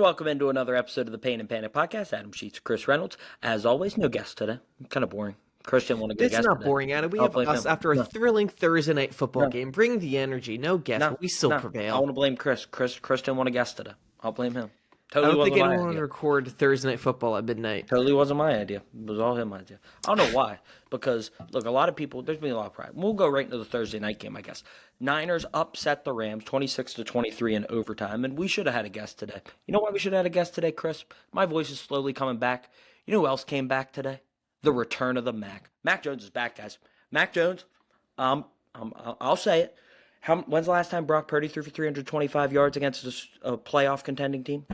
welcome into another episode of the Pain and Panic Podcast. Adam Sheets, Chris Reynolds. As always, no guest today. Kind of boring. Chris didn't want to get a It's guest not today. boring, Adam. We I'll have blame us him. after a No, thrilling Thursday night football no, game. Bring the energy. No guest, no, but we still no. I prevail. want to blame Chris. Chris didn't want a guest today. I'll blame him. I Totally don't think wasn't my anyone would idea. record Thursday night football at midnight. Totally wasn't my idea. It was all him idea. I don't know why. Because, look, a lot of people, there's been a lot of pride. We'll go right into the Thursday night game, I guess. Niners upset the Rams 26-23 in overtime, and we should have had a guest today. You know why we should have had a guest today, Chris? My voice is slowly coming back. You know who else came back today? The return of the Mac. Mac Jones is back, guys. Mac Jones, I'll say it. When's the last time Brock Purdy threw for 325 yards against a playoff contending team?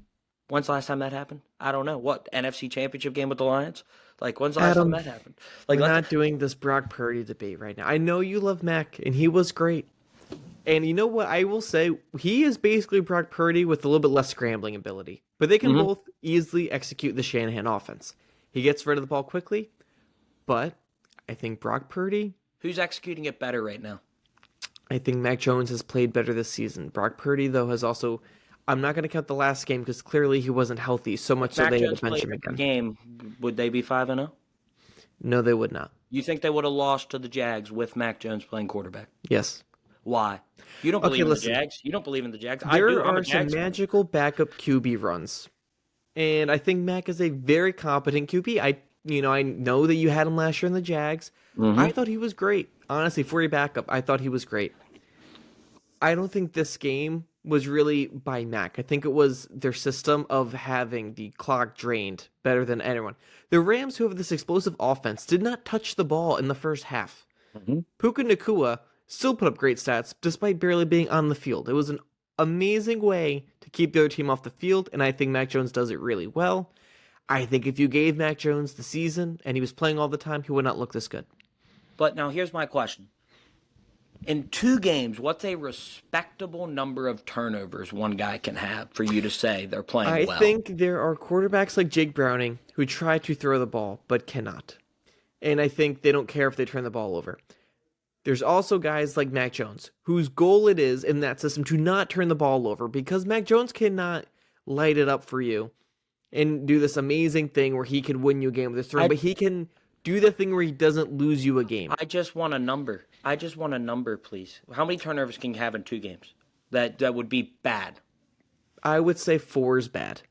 When's the last time that happened? I don't know. What, NFC Championship game with the Lions? Like, when's the last time that happened? Like, We're not doing this Brock Purdy debate right now. I know you love Mac, and he was great. And you know what? I will say, he is basically Brock Purdy with a little bit less scrambling ability. But they can both easily execute the Shanahan offense. He gets rid of the ball quickly, but I think Brock Purdy... Who's executing it better right now? I think Mac Jones has played better this season. Brock Purdy, though, has also... I'm not going to count the last game because clearly he wasn't healthy, so much so Mac they had Jones to bench played him again. the game, would they be 5-0? No, they would not. You think they would have lost to the Jags with Mac Jones playing quarterback? Yes. Why? You don't believe in listen. the Jags? You don't believe in the Jags? I do. There I'm a are some Jags fan. magical backup QB runs. And I think Mac is a very competent QB. I know that you had him last year in the Jags. I thought he was great. Honestly, for a backup, I thought he was great. I don't think this game was really by Mac. I think it was their system of having the clock drained better than anyone. The Rams, who have this explosive offense, did not touch the ball in the first half. Puka Nacua still put up great stats despite barely being on the field. It was an amazing way to keep the other team off the field, and I think Mac Jones does it really well. I think if you gave Mac Jones the season and he was playing all the time, he would not look this good. But now here's my question. In 2 games, what's a respectable number of turnovers one guy can have for you to say they're playing well? I think there are quarterbacks like Jake Browning who try to throw the ball but cannot. And I think they don't care if they turn the ball over. There's also guys like Mac Jones, whose goal it is in that system to not turn the ball over because Mac Jones cannot light it up for you and do this amazing thing where he can win you a game with his throw, but he can do the thing where he doesn't lose you a game. I just want a number. I just want a number, please. How many turnovers can you have in 2 games? That would be bad. I would say 4 is bad.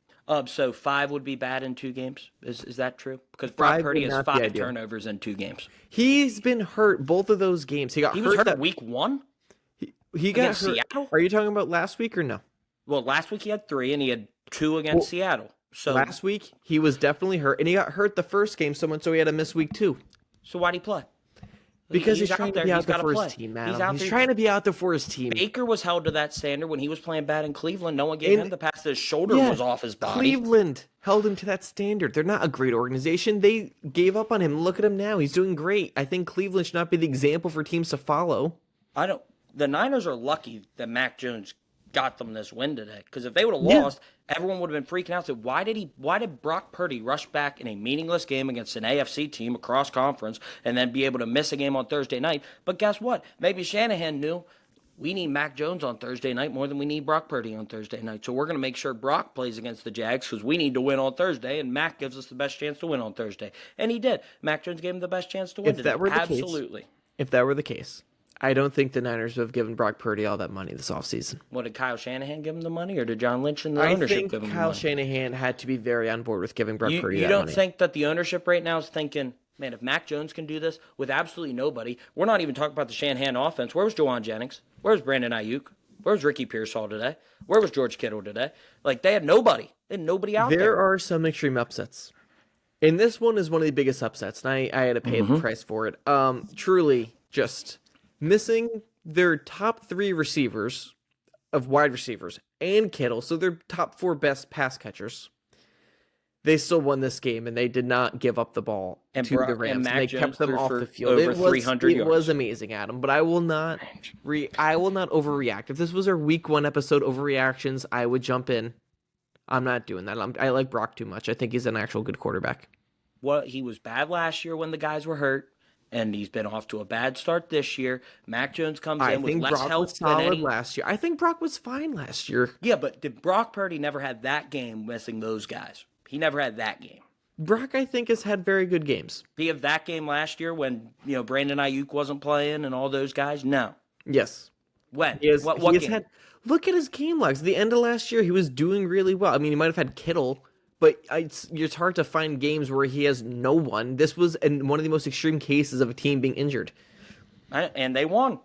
So 5 would be bad in 2 games? Is that true? Because Brock 5 Purdy would has not be 5 ideal. turnovers in 2 games. He's been hurt both of those games. He was hurt that week 1? he got against hurt. Seattle? Are you talking about last week or no? Well, last week he had 3, and he had 2 against Seattle. So Last week he was definitely hurt, and he got hurt the first game so he had to miss week 2. So why'd he play? Because he's trying out to there. be He's out there gotta for play. his team, He's man. out He's there. trying to be out there for his team. Baker was held to that standard when he was playing bad in Cleveland. No one gave him the pass. His shoulder was off his body. Cleveland held him to that standard. They're not a great organization. They gave up on him. Look at him now. He's doing great. I think Cleveland should not be the example for teams to follow. The Niners are lucky that Mac Jones got them this win today. Because if they would have lost, everyone would have been freaking out. So why did Brock Purdy rush back in a meaningless game against an AFC team across conference and then be able to miss a game on Thursday night? But guess what? Maybe Shanahan knew we need Mac Jones on Thursday night more than we need Brock Purdy on Thursday night. So we're going to make sure Brock plays against the Jags because we need to win on Thursday, and Mac gives us the best chance to win on Thursday. And he did. Mac Jones gave him the best chance to win today. Absolutely. If that were the case, I don't think the Niners would have given Brock Purdy all that money this offseason. What, did Kyle Shanahan give him the money, or did John Lynch and the ownership give him the money? Kyle Shanahan had to be very on board with giving Brock Purdy that money. You don't think that the ownership right now is thinking, man, if Mac Jones can do this with absolutely nobody, we're not even talking about the Shanahan offense. Where was Juwan Jennings? Where was Brandon Ayuk? Where was Ricky Pearsall today? Where was George Kittle today? Like, they had nobody. They had nobody out there. There are some extreme upsets. And this one is one of the biggest upsets, and I had to pay the price for it. Truly, just missing their top 3 receivers of wide receivers and Kittle, so their top 4 best pass catchers. They still won this game, and they did not give up the ball to the Rams. And they kept them off the field. Over 300 yards. It was amazing, Adam. But I will not overreact. If this was our Week 1 episode overreactions, I would jump in. I'm not doing that. I like Brock too much. I think he's an actual good quarterback. Well, he was bad last year when the guys were hurt. and he's been off to a bad start this year. Mac Jones comes I in with think less Brock help was than solid any. last year. I think Brock was fine last year. Yeah, but did Brock Purdy never had that game missing those guys? He never had that game. Brock, I think, has had very good games. Did he have that game last year when Brandon Ayuk wasn't playing and all those guys? No. Yes. When? He has, What he has game? had. Look at his game logs. At the end of last year, he was doing really well. I mean, he might have had Kittle, but it's hard to find games where he has no one. This was one of the most extreme cases of a team being injured. And they won.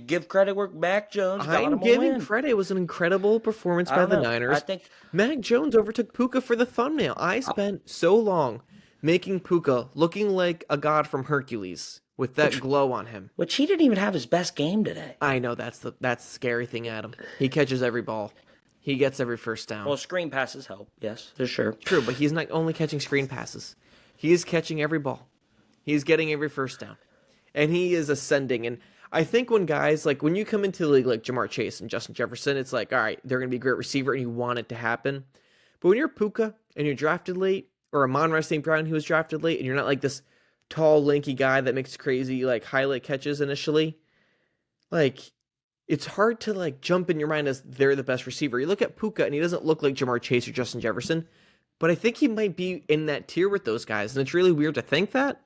Give credit where Mac Jones got him I'm a giving win. credit. It was an incredible performance I by don't the know. Niners. I think Mac Jones overtook Puka for the thumbnail. I spent so long making Puka looking like a god from Hercules with that glow on him. Which he didn't even have his best game today. I know that's the scary thing, Adam. He catches every ball. He gets every first down. Well, screen passes help, yes, for sure. True, but he's not only catching screen passes. He is catching every ball. He's getting every first down. And he is ascending. And I think when guys, like when you come into the league like Jamar Chase and Justin Jefferson, it's like, all right, they're going to be a great receiver and you want it to happen. But when you're Puka and you're drafted late, or Amon-Ra St. Brown who was drafted late, and you're not like this tall, lanky guy that makes crazy like highlight catches initially, like it's hard to like jump in your mind as they're the best receiver. You look at Puka and he doesn't look like Jamar Chase or Justin Jefferson, but I think he might be in that tier with those guys, and it's really weird to think that.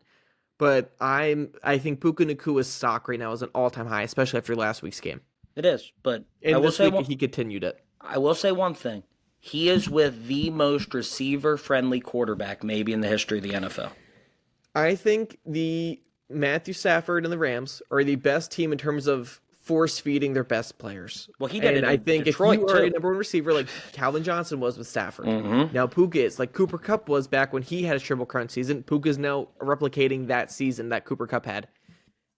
But I think Puka Nakua's stock right now is an all-time high, especially after last week's game. It is, but And I will this say week he continued it. I will say one thing. He is with the most receiver-friendly quarterback maybe in the history of the NFL. I think the Matthew Stafford and the Rams are the best team in terms of force feeding their best players. Well, he did it And in I think Detroit, if you are too. a number one receiver like Calvin Johnson was with Stafford, Mm-hmm. now Puka is like Cooper Kupp was back when he had a triple crown season. Puka's now replicating that season that Cooper Kupp had.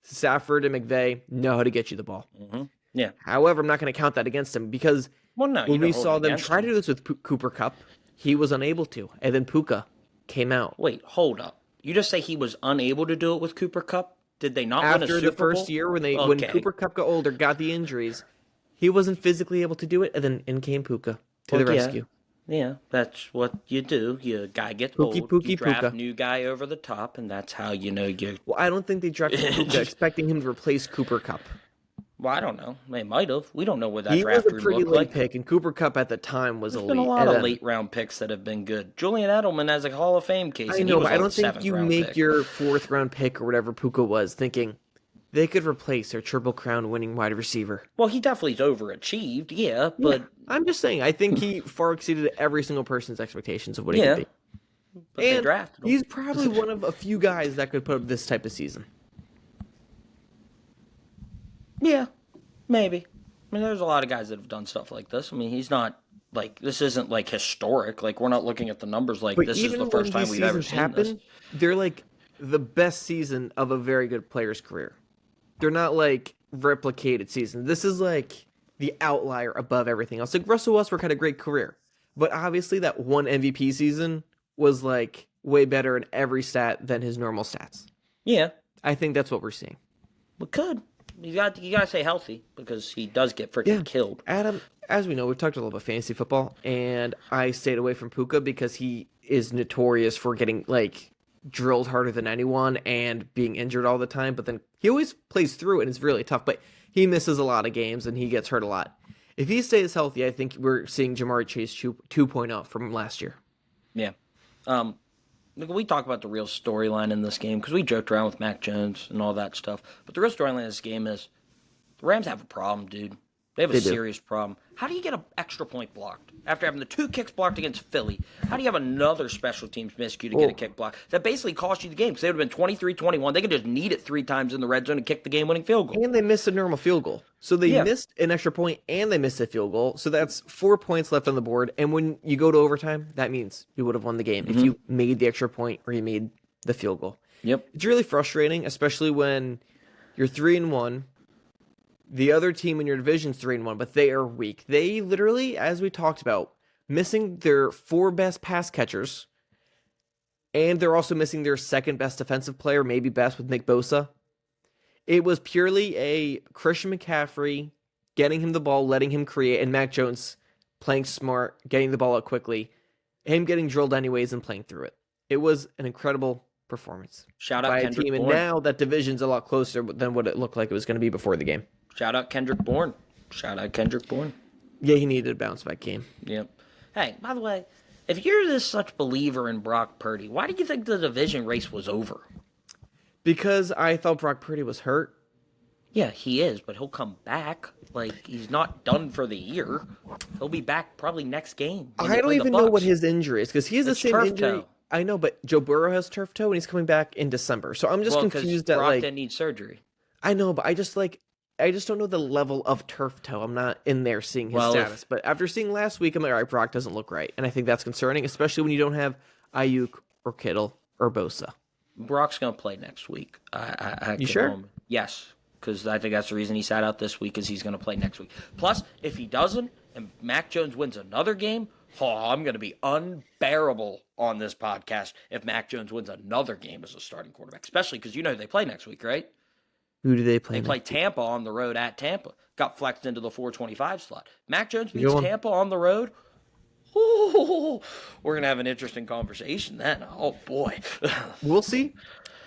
Stafford and McVay know how to get you the ball. Mm-hmm. Yeah. However, I'm not going to count that against him because Well, no, when we saw them try to do this with Cooper Kupp, he was unable to. And then Puka came out. Wait, hold up. You just say he was unable to do it with Cooper Kupp? Did they not win a After Super the first Bowl? year when Okay. Cooper Kupp got older, got the injuries, he wasn't physically able to do it, and then in came Puka to the Well, yeah. rescue. Yeah, that's what you do. Your guy gets Pookie, old, pookie, you draft Puka. new guy over the top, and that's how you know you. Well, I don't think they drafted Puka expecting him to replace Cooper Kupp. Well, I don't know. They might have. We don't know what that He was draft a room pretty looked late like. pick, and Cooper Kupp at the time was There's elite. been a lot And of then- late round picks that have been good. Julian Edelman has a Hall of Fame case. I and know, he was but I a don't think seventh you round make pick. your fourth round pick or whatever Puka was thinking they could replace their Triple Crown winning wide receiver. Well, he definitely's overachieved, yeah, but Yeah, I'm just saying, I think he far exceeded every single person's expectations of what he Yeah. could be. they And drafted him. he's probably one of a few guys that could put up this type of season. Yeah, maybe. I mean, there's a lot of guys that have done stuff like this. I mean, he's not like this isn't like historic. Like we're not looking at the numbers like But this is even the when first time these we've ever seasons seen happen, this. they're like the best season of a very good player's career. They're not like replicated seasons. This is like the outlier above everything else. Like Russell Westbrook had a great career, but obviously that one MVP season was like way better in every stat than his normal stats. Yeah, I think that's what we're seeing. we could. You got to stay healthy because he does get freaking killed. Adam, as we know, we've talked a little about fantasy football, and I stayed away from Puka because he is notorious for getting like drilled harder than anyone and being injured all the time. But then he always plays through it, and it's really tough. But he misses a lot of games, and he gets hurt a lot. If he stays healthy, I think we're seeing Jamar Chase 2.0 from last year. Yeah. Look, we talk about the real storyline in this game because we joked around with Mac Jones and all that stuff. But the real storyline in this game is the Rams have a problem, dude. They have a serious problem. How do you get an extra point blocked after having the 2 kicks blocked against Philly? How do you have another special teams miscue to get a kick block that basically cost you the game? Because they would have been 23-21. They could just need it 3 times in the red zone and kick the game-winning field goal. And they missed a normal field goal. So they missed an extra point and they missed a field goal. So that's 4 points left on the board. And when you go to overtime, that means you would have won the game if you made the extra point or you made the field goal. Yep. It's really frustrating, especially when you're 3-1. The other team in your division's 3-1, but they are weak. They literally, as we talked about, missing their 4 best pass catchers, and they're also missing their second best defensive player, maybe best with Nick Bosa. It was purely a Christian McCaffrey getting him the ball, letting him create, and Mac Jones playing smart, getting the ball out quickly, him getting drilled anyways and playing through it. It was an incredible performance Shout out by a Kendrick team. And Bourne. now that division's a lot closer than what it looked like it was going to be before the game. Shout out Kendrick Bourne. Shout out Kendrick Bourne. Yeah, he needed a bounce back game. Yep. Hey, by the way, if you're this such believer in Brock Purdy, why do you think the division race was over? Because I thought Brock Purdy was hurt. Yeah, he is, but he'll come back. Like, he's not done for the year. He'll be back probably next game. I don't even know what his injury is, because he has the same turf injury. toe. I know, but Joe Burrow has turf toe, and he's coming back in December. So I'm just confused that, Brock like, didn't need surgery. I know, but I just don't know the level of turf toe. I'm not in there seeing his status. But after seeing last week, I'm like, all right, Brock doesn't look right. And I think that's concerning, especially when you don't have Ayuk or Kittle or Bosa. Brock's going to play next week. You sure? Yes, because I think that's the reason he sat out this week is he's going to play next week. Plus, if he doesn't and Mac Jones wins another game, I'm going to be unbearable on this podcast if Mac Jones wins another game as a starting quarterback, especially because you know they play next week, right? Who do they play? They play Tampa on the road at Tampa. Got flexed into the 425 slot. Mac Jones beats Tampa on the road. Ooh, we're going to have an interesting conversation then. Oh, boy. We'll see.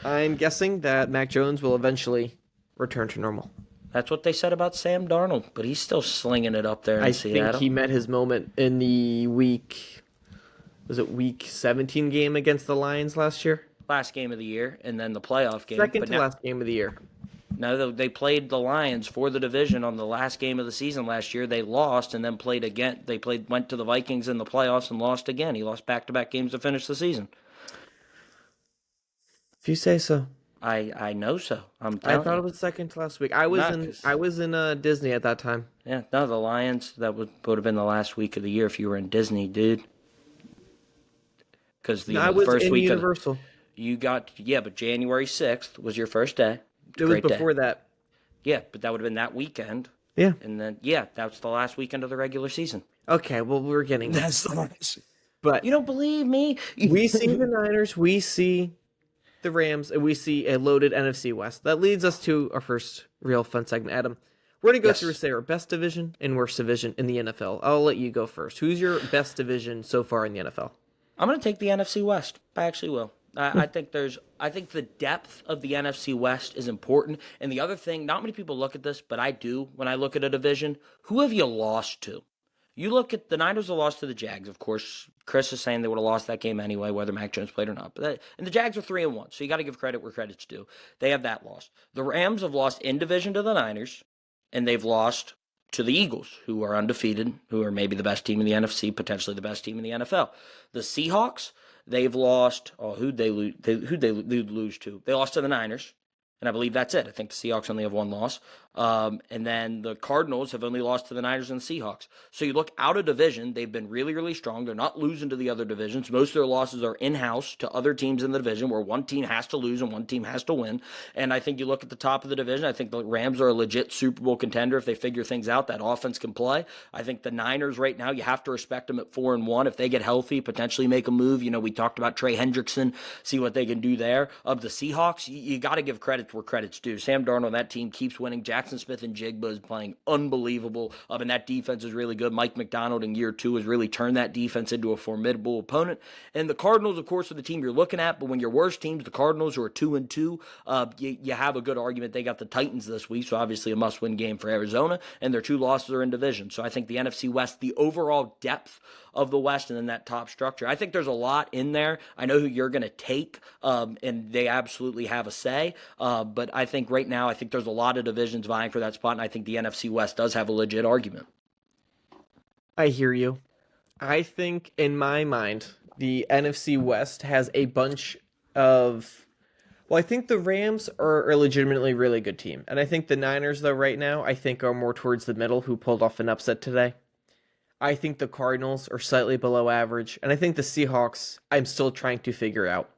I'm guessing that Mac Jones will eventually return to normal. That's what they said about Sam Darnold, but he's still slinging it up there in Seattle. I think he met his moment in the week 17 game against the Lions last year? Last game of the year, and then the playoff game. Second to last game of the year. No, they played the Lions for the division on the last game of the season last year. They lost and then played again. Went to the Vikings in the playoffs and lost again. He lost back-to-back games to finish the season. If you say so. I know so. I thought it was second to last week. I was in Disney at that time. Yeah, no, the Lions. That would have been the last week of the year if you were in Disney, dude. Because I was first in week Universal. But January 6th was your first day. It was before that. Yeah, but that would have been that weekend. Yeah. And then, that's the last weekend of the regular season. Okay, well, we're getting That's the last. But you don't believe me? We see the Niners, we see the Rams, and we see a loaded NFC West. That leads us to our first real fun segment, Adam. We're going to go through, say, our best division and worst division in the NFL. I'll let you go first. Who's your best division so far in the NFL? I'm going to take the NFC West. I actually will. I think the depth of the NFC West is important. And the other thing, not many people look at this, but I do when I look at a division. Who have you lost to? You look at the Niners have lost to the Jags. Of course, Chris is saying they would have lost that game anyway, whether Mac Jones played or not. And the Jags are 3-1, so you got to give credit where credit's due. They have that loss. The Rams have lost in division to the Niners, and they've lost to the Eagles, who are undefeated, who are maybe the best team in the NFC, potentially the best team in the NFL. The Seahawks, they've lost. Who'd they lose to? They lost to the Niners, and I believe that's it. I think the Seahawks only have one loss. And then the Cardinals have only lost to the Niners and the Seahawks. So you look out of division, they've been really, really strong. They're not losing to the other divisions. Most of their losses are in-house to other teams in the division where one team has to lose and one team has to win. And I think you look at the top of the division, I think the Rams are a legit Super Bowl contender if they figure things out. That offense can play. I think the Niners right now, you have to respect them at 4-1. If they get healthy, potentially make a move. You know, we talked about Trey Hendrickson, see what they can do there. Of the Seahawks, you got to give credit where credit's due. Sam Darnold, that team keeps winning. Jackson Smith and Jigba is playing unbelievable. And that defense is really good. Mike McDonald in year 2 has really turned that defense into a formidable opponent. And the Cardinals, of course, are the team you're looking at. But when your worst teams, the Cardinals, who are 2-2, you have a good argument. They got the Titans this week, so obviously a must-win game for Arizona. And their 2 losses are in division. So I think the NFC West, the overall depth of the West and then that top structure, I think there's a lot in there. I know who you're going to take, and they absolutely have a say. But I think right now, I think there's a lot of divisions vying for that spot, and I think the NFC West does have a legit argument. I hear you. I think, in my mind, the NFC West has a bunch of... Well, I think the Rams are a legitimately really good team. And I think the Niners, though, right now, I think are more towards the middle, who pulled off an upset today. I think the Cardinals are slightly below average. And I think the Seahawks, I'm still trying to figure out.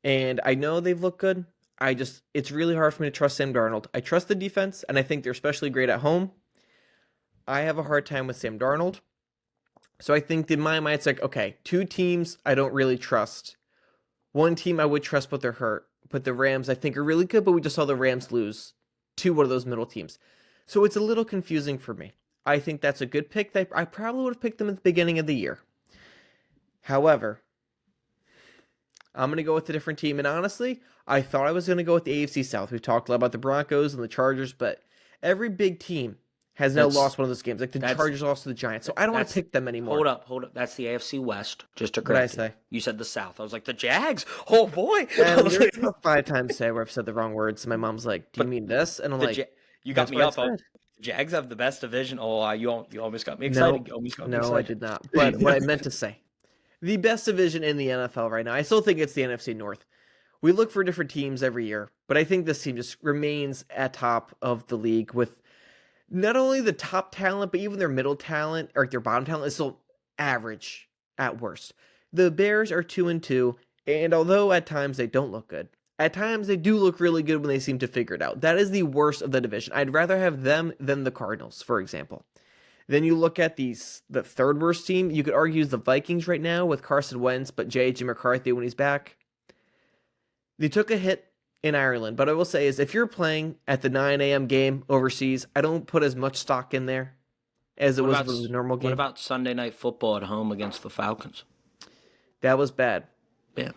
And I know they've looked good. It's really hard for me to trust Sam Darnold. I trust the defense, and I think they're especially great at home. I have a hard time with Sam Darnold. So I think in my mind, it's like, okay, 2 teams I don't really trust. 1 team I would trust, but they're hurt. But the Rams, I think, are really good, but we just saw the Rams lose to one of those middle teams. So it's a little confusing for me. I think that's a good pick. I probably would have picked them at the beginning of the year. However, I'm going to go with a different team. And honestly, I thought I was going to go with the AFC South. We talked a lot about the Broncos and the Chargers, but every big team has now That's lost one of those games. Like the that's Chargers lost to the Giants. So I don't want to that's pick them anymore. hold up. That's the AFC West. Just to What did I correct you, say? you said the South. I was like the Jags. Oh boy. I And was there's like, about 5 times today where I've said the wrong words. And my mom's like, "Do you but mean this?" And I'm the like, you got "That's me what I up. said." Jags have the best division. Oh, you almost got me No, excited. You almost got me no, I excited. did not. But what I meant to say, the best division in the NFL right now, I still think it's the NFC North. We look for different teams every year, but I think this team just remains at top of the league with not only the top talent, but even their middle talent or their bottom talent is still average at worst. The Bears are 2-2, and although at times they don't look good, at times they do look really good when they seem to figure it out. That is the worst of the division. I'd rather have them than the Cardinals, for example. Then you look at the third worst team. You could argue is the Vikings right now with Carson Wentz, but J.J. McCarthy when he's back. They took a hit in Ireland, but I will say is if you're playing at the 9 a.m. game overseas, I don't put as much stock in there as it What was about with the normal game. what about Sunday Night Football at home against the Falcons? That was bad. Yeah,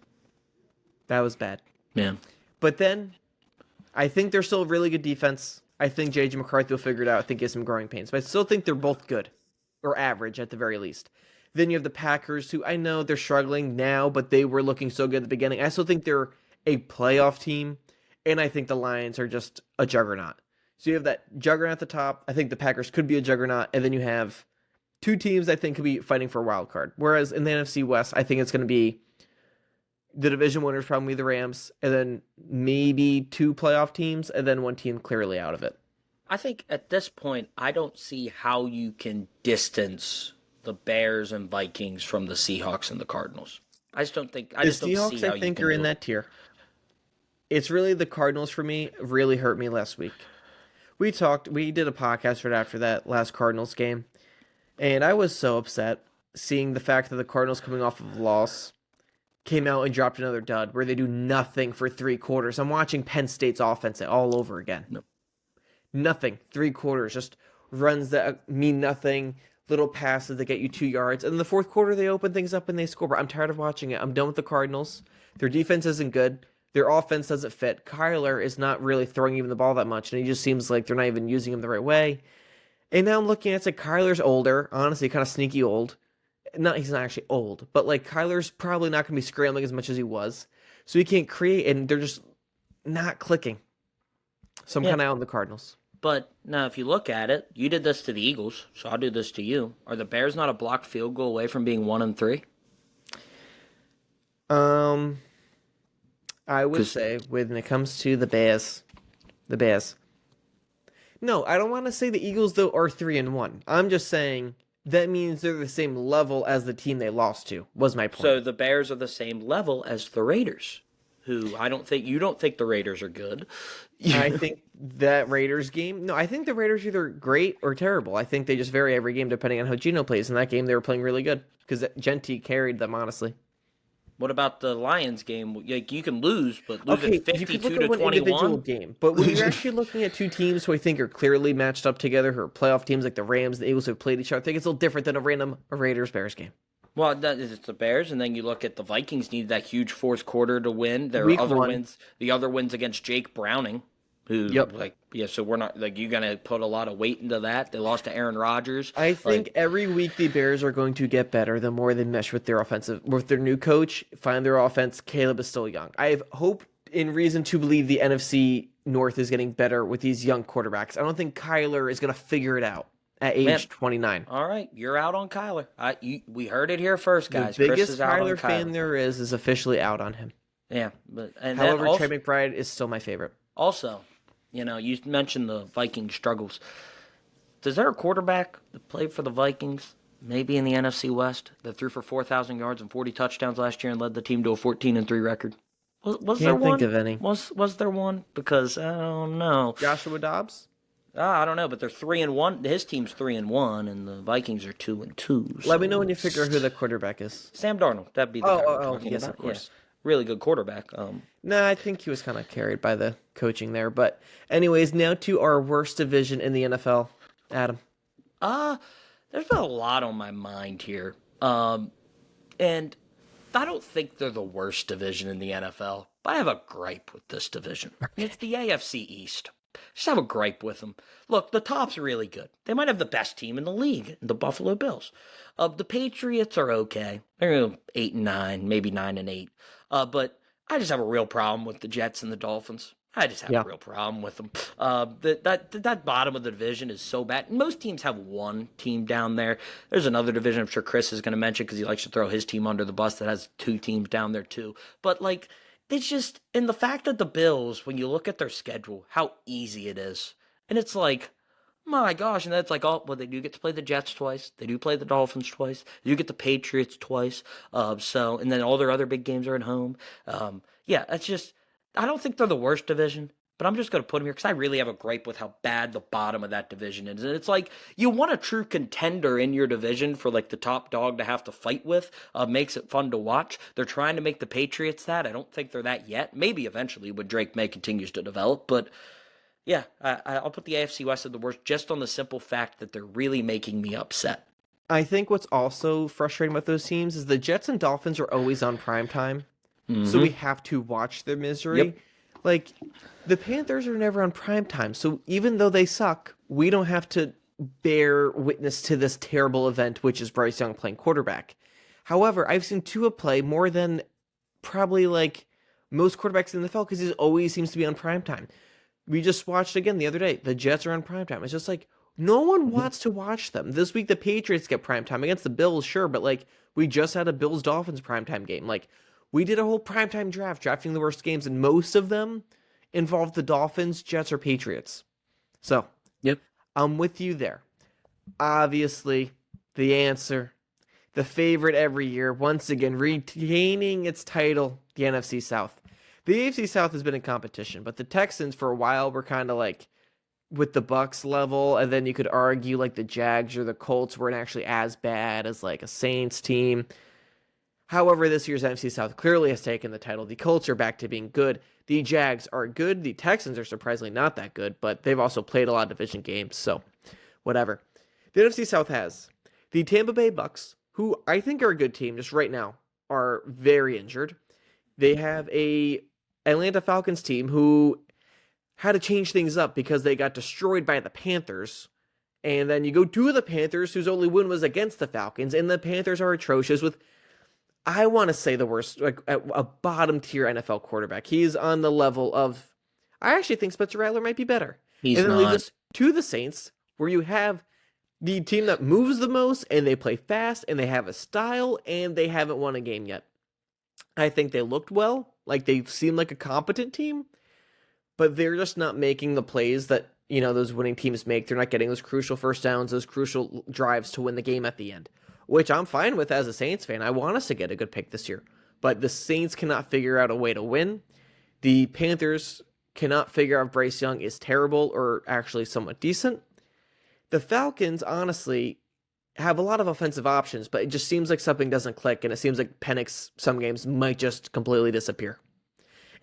That was bad. yeah. But then I think they're still a really good defense. I think J.J. McCarthy will figure it out. I think he has some growing pains, but I still think they're both good or average at the very least. Then you have the Packers, who I know they're struggling now, but they were looking so good at the beginning. I still think they're a playoff team, and I think the Lions are just a juggernaut. So you have that juggernaut at the top. I think the Packers could be a juggernaut, and then you have two teams I think could be fighting for a wild card. Whereas in the NFC West, I think it's going to be the division winners, probably the Rams, and then maybe two playoff teams, and then one team clearly out of it. I think at this point, I don't see how you can distance the Bears and Vikings from the Seahawks and the Cardinals. I just don't think. I The just don't see Seahawks, how I you think, can are do in it. that tier. It's really the Cardinals for me. Really hurt me last week. We did a podcast right after that last Cardinals game, and I was so upset seeing the fact that the Cardinals coming off of a loss came out and dropped another dud where they do nothing for 3 quarters. I'm watching Penn State's offense all over again. No. Nothing. 3 quarters. Just runs that mean nothing. Little passes that get you 2 yards. And in the fourth quarter, they open things up and they score. But I'm tired of watching it. I'm done with the Cardinals. Their defense isn't good. Their offense doesn't fit. Kyler is not really throwing even the ball that much. And he just seems like they're not even using him the right way. And now I'm looking at it, Kyler's older. Honestly, kind of sneaky old. He's not actually old, but like Kyler's probably not going to be scrambling as much as he was, so he can't create, and they're just not clicking. So I'm Yeah. kind of out on the Cardinals. But now, if you look at it, you did this to the Eagles, so I'll do this to you. Are the Bears not a blocked field goal away from being 1-3? I would say when it comes to the Bears. No, I don't want to say the Eagles though are 3-1. I'm just saying that means they're the same level as the team they lost to. Was my point. So the Bears are the same level as the Raiders, who you don't think the Raiders are good. I think that Raiders game. No, I think the Raiders are either great or terrible. I think they just vary every game depending on how Gino plays. In that game, they were playing really good because Genti carried them, honestly. What about the Lions game? Like you can lose, but lose Okay, it you could 52 look to at one individual 21. game, but when you're actually looking at two teams who I think are clearly matched up together, who are playoff teams like the Rams, the Eagles who have played each other, I think it's a little different than a random Raiders-Bears game. Well, that is it's the Bears, and then you look at the Vikings need that huge fourth quarter to win. Their Week other one. wins, the other wins against Jake Browning, who so we're not like you're gonna put a lot of weight into that. They lost to Aaron Rodgers. I think every week the Bears are going to get better the more they mesh with their new coach, find their offense. Caleb is still young. I have hope and reason to believe the NFC North is getting better with these young quarterbacks. I don't think Kyler is going to figure it out at age 29. All right, you're out on Kyler. We heard it here first, guys. The Chris biggest is out on Kyler fan there is officially out on him. Yeah, but and However, then also, Trey McBride is still my favorite. also, you mentioned the Viking struggles. Is there a quarterback that played for the Vikings, maybe in the NFC West, that threw for 4,000 yards and 40 touchdowns last year and led the team to a 14-3 record? Was there Can't one? think of any. Was there one? Because I don't know. Joshua Dobbs? I don't know, but they're 3-1. His team's 3-1, and the Vikings are 2-2. Let me know when you figure out who the quarterback is. Sam Darnold. That'd be the guy we're talking yes, about. of course. Yeah. Really good quarterback. No, I think he was kind of carried by the coaching there. But anyways, now to our worst division in the NFL. Adam. There's been a lot on my mind here. And I don't think they're the worst division in the NFL, but I have a gripe with this division. And it's the AFC East. Just have a gripe with them. Look, the top's really good. They might have the best team in the league, the Buffalo Bills. The Patriots are okay. They're 8-9, maybe 9-8. But I just have a real problem with the Jets and the Dolphins. I just have Yeah. a real problem with them. That bottom of the division is so bad. Most teams have one team down there. There's another division I'm sure Chris is going to mention because he likes to throw his team under the bus that has two teams down there too. But like, it's just, and the fact that the Bills, when you look at their schedule, how easy it is, and it's like, my gosh, and that's like, oh, well, they do get to play the Jets twice. They do play the Dolphins twice. They do get the Patriots twice. And then all their other big games are at home. Yeah, it's just, I don't think they're the worst division, but I'm just going to put them here because I really have a gripe with how bad the bottom of that division is. And it's like, you want a true contender in your division for like the top dog to have to fight with. Makes it fun to watch. They're trying to make the Patriots that. I don't think they're that yet. Maybe eventually when Drake May continues to develop, but yeah, I'll put the AFC West at the worst just on the simple fact that they're really making me upset. I think what's also frustrating with those teams is the Jets and Dolphins are always on prime time. So we have to watch their misery. Yep. Like, the Panthers are never on prime time. So even though they suck, we don't have to bear witness to this terrible event, which is Bryce Young playing quarterback. However, I've seen Tua play more than probably like most quarterbacks in the NFL because he always seems to be on prime time. We just watched again the other day. The Jets are on prime time. It's just like, no one wants to watch them. This week, the Patriots get prime time against the Bills, sure, but like, we just had a Bills-Dolphins primetime game. Like, we did a whole primetime draft, drafting the worst games, and most of them involved the Dolphins, Jets, or Patriots. So, Yep. I'm with you there. Obviously, the answer, the favorite every year, once again, retaining its title, the NFC South. The AFC South has been in competition, but the Texans, for a while, were kind of like with the Bucks level, and then you could argue like the Jags or the Colts weren't actually as bad as like a Saints team. However, this year's NFC South clearly has taken the title. The Colts are back to being good. The Jags are good. The Texans are surprisingly not that good, but they've also played a lot of division games, so whatever. The NFC South has the Tampa Bay Bucks, who I think are a good team just right now, are very injured. They have a Atlanta Falcons team who had to change things up because they got destroyed by the Panthers. And then you go to the Panthers, whose only win was against the Falcons, and the Panthers are atrocious with, I want to say, the worst, like a bottom tier NFL quarterback. He's on the level of, I actually think Spencer Rattler might be better. He's and then not. leaves us to the Saints, where you have the team that moves the most, and they play fast, and they have a style, and they haven't won a game yet. I think they looked well, like they seemed like a competent team, but they're just not making the plays that, you know, those winning teams make. They're not getting those crucial first downs, those crucial drives to win the game at the end, which I'm fine with as a Saints fan. I want us to get a good pick this year, but the Saints cannot figure out a way to win. The Panthers cannot figure out if Bryce Young is terrible or actually somewhat decent. The Falcons, honestly, have a lot of offensive options, but it just seems like something doesn't click, and it seems like Penix some games might just completely disappear.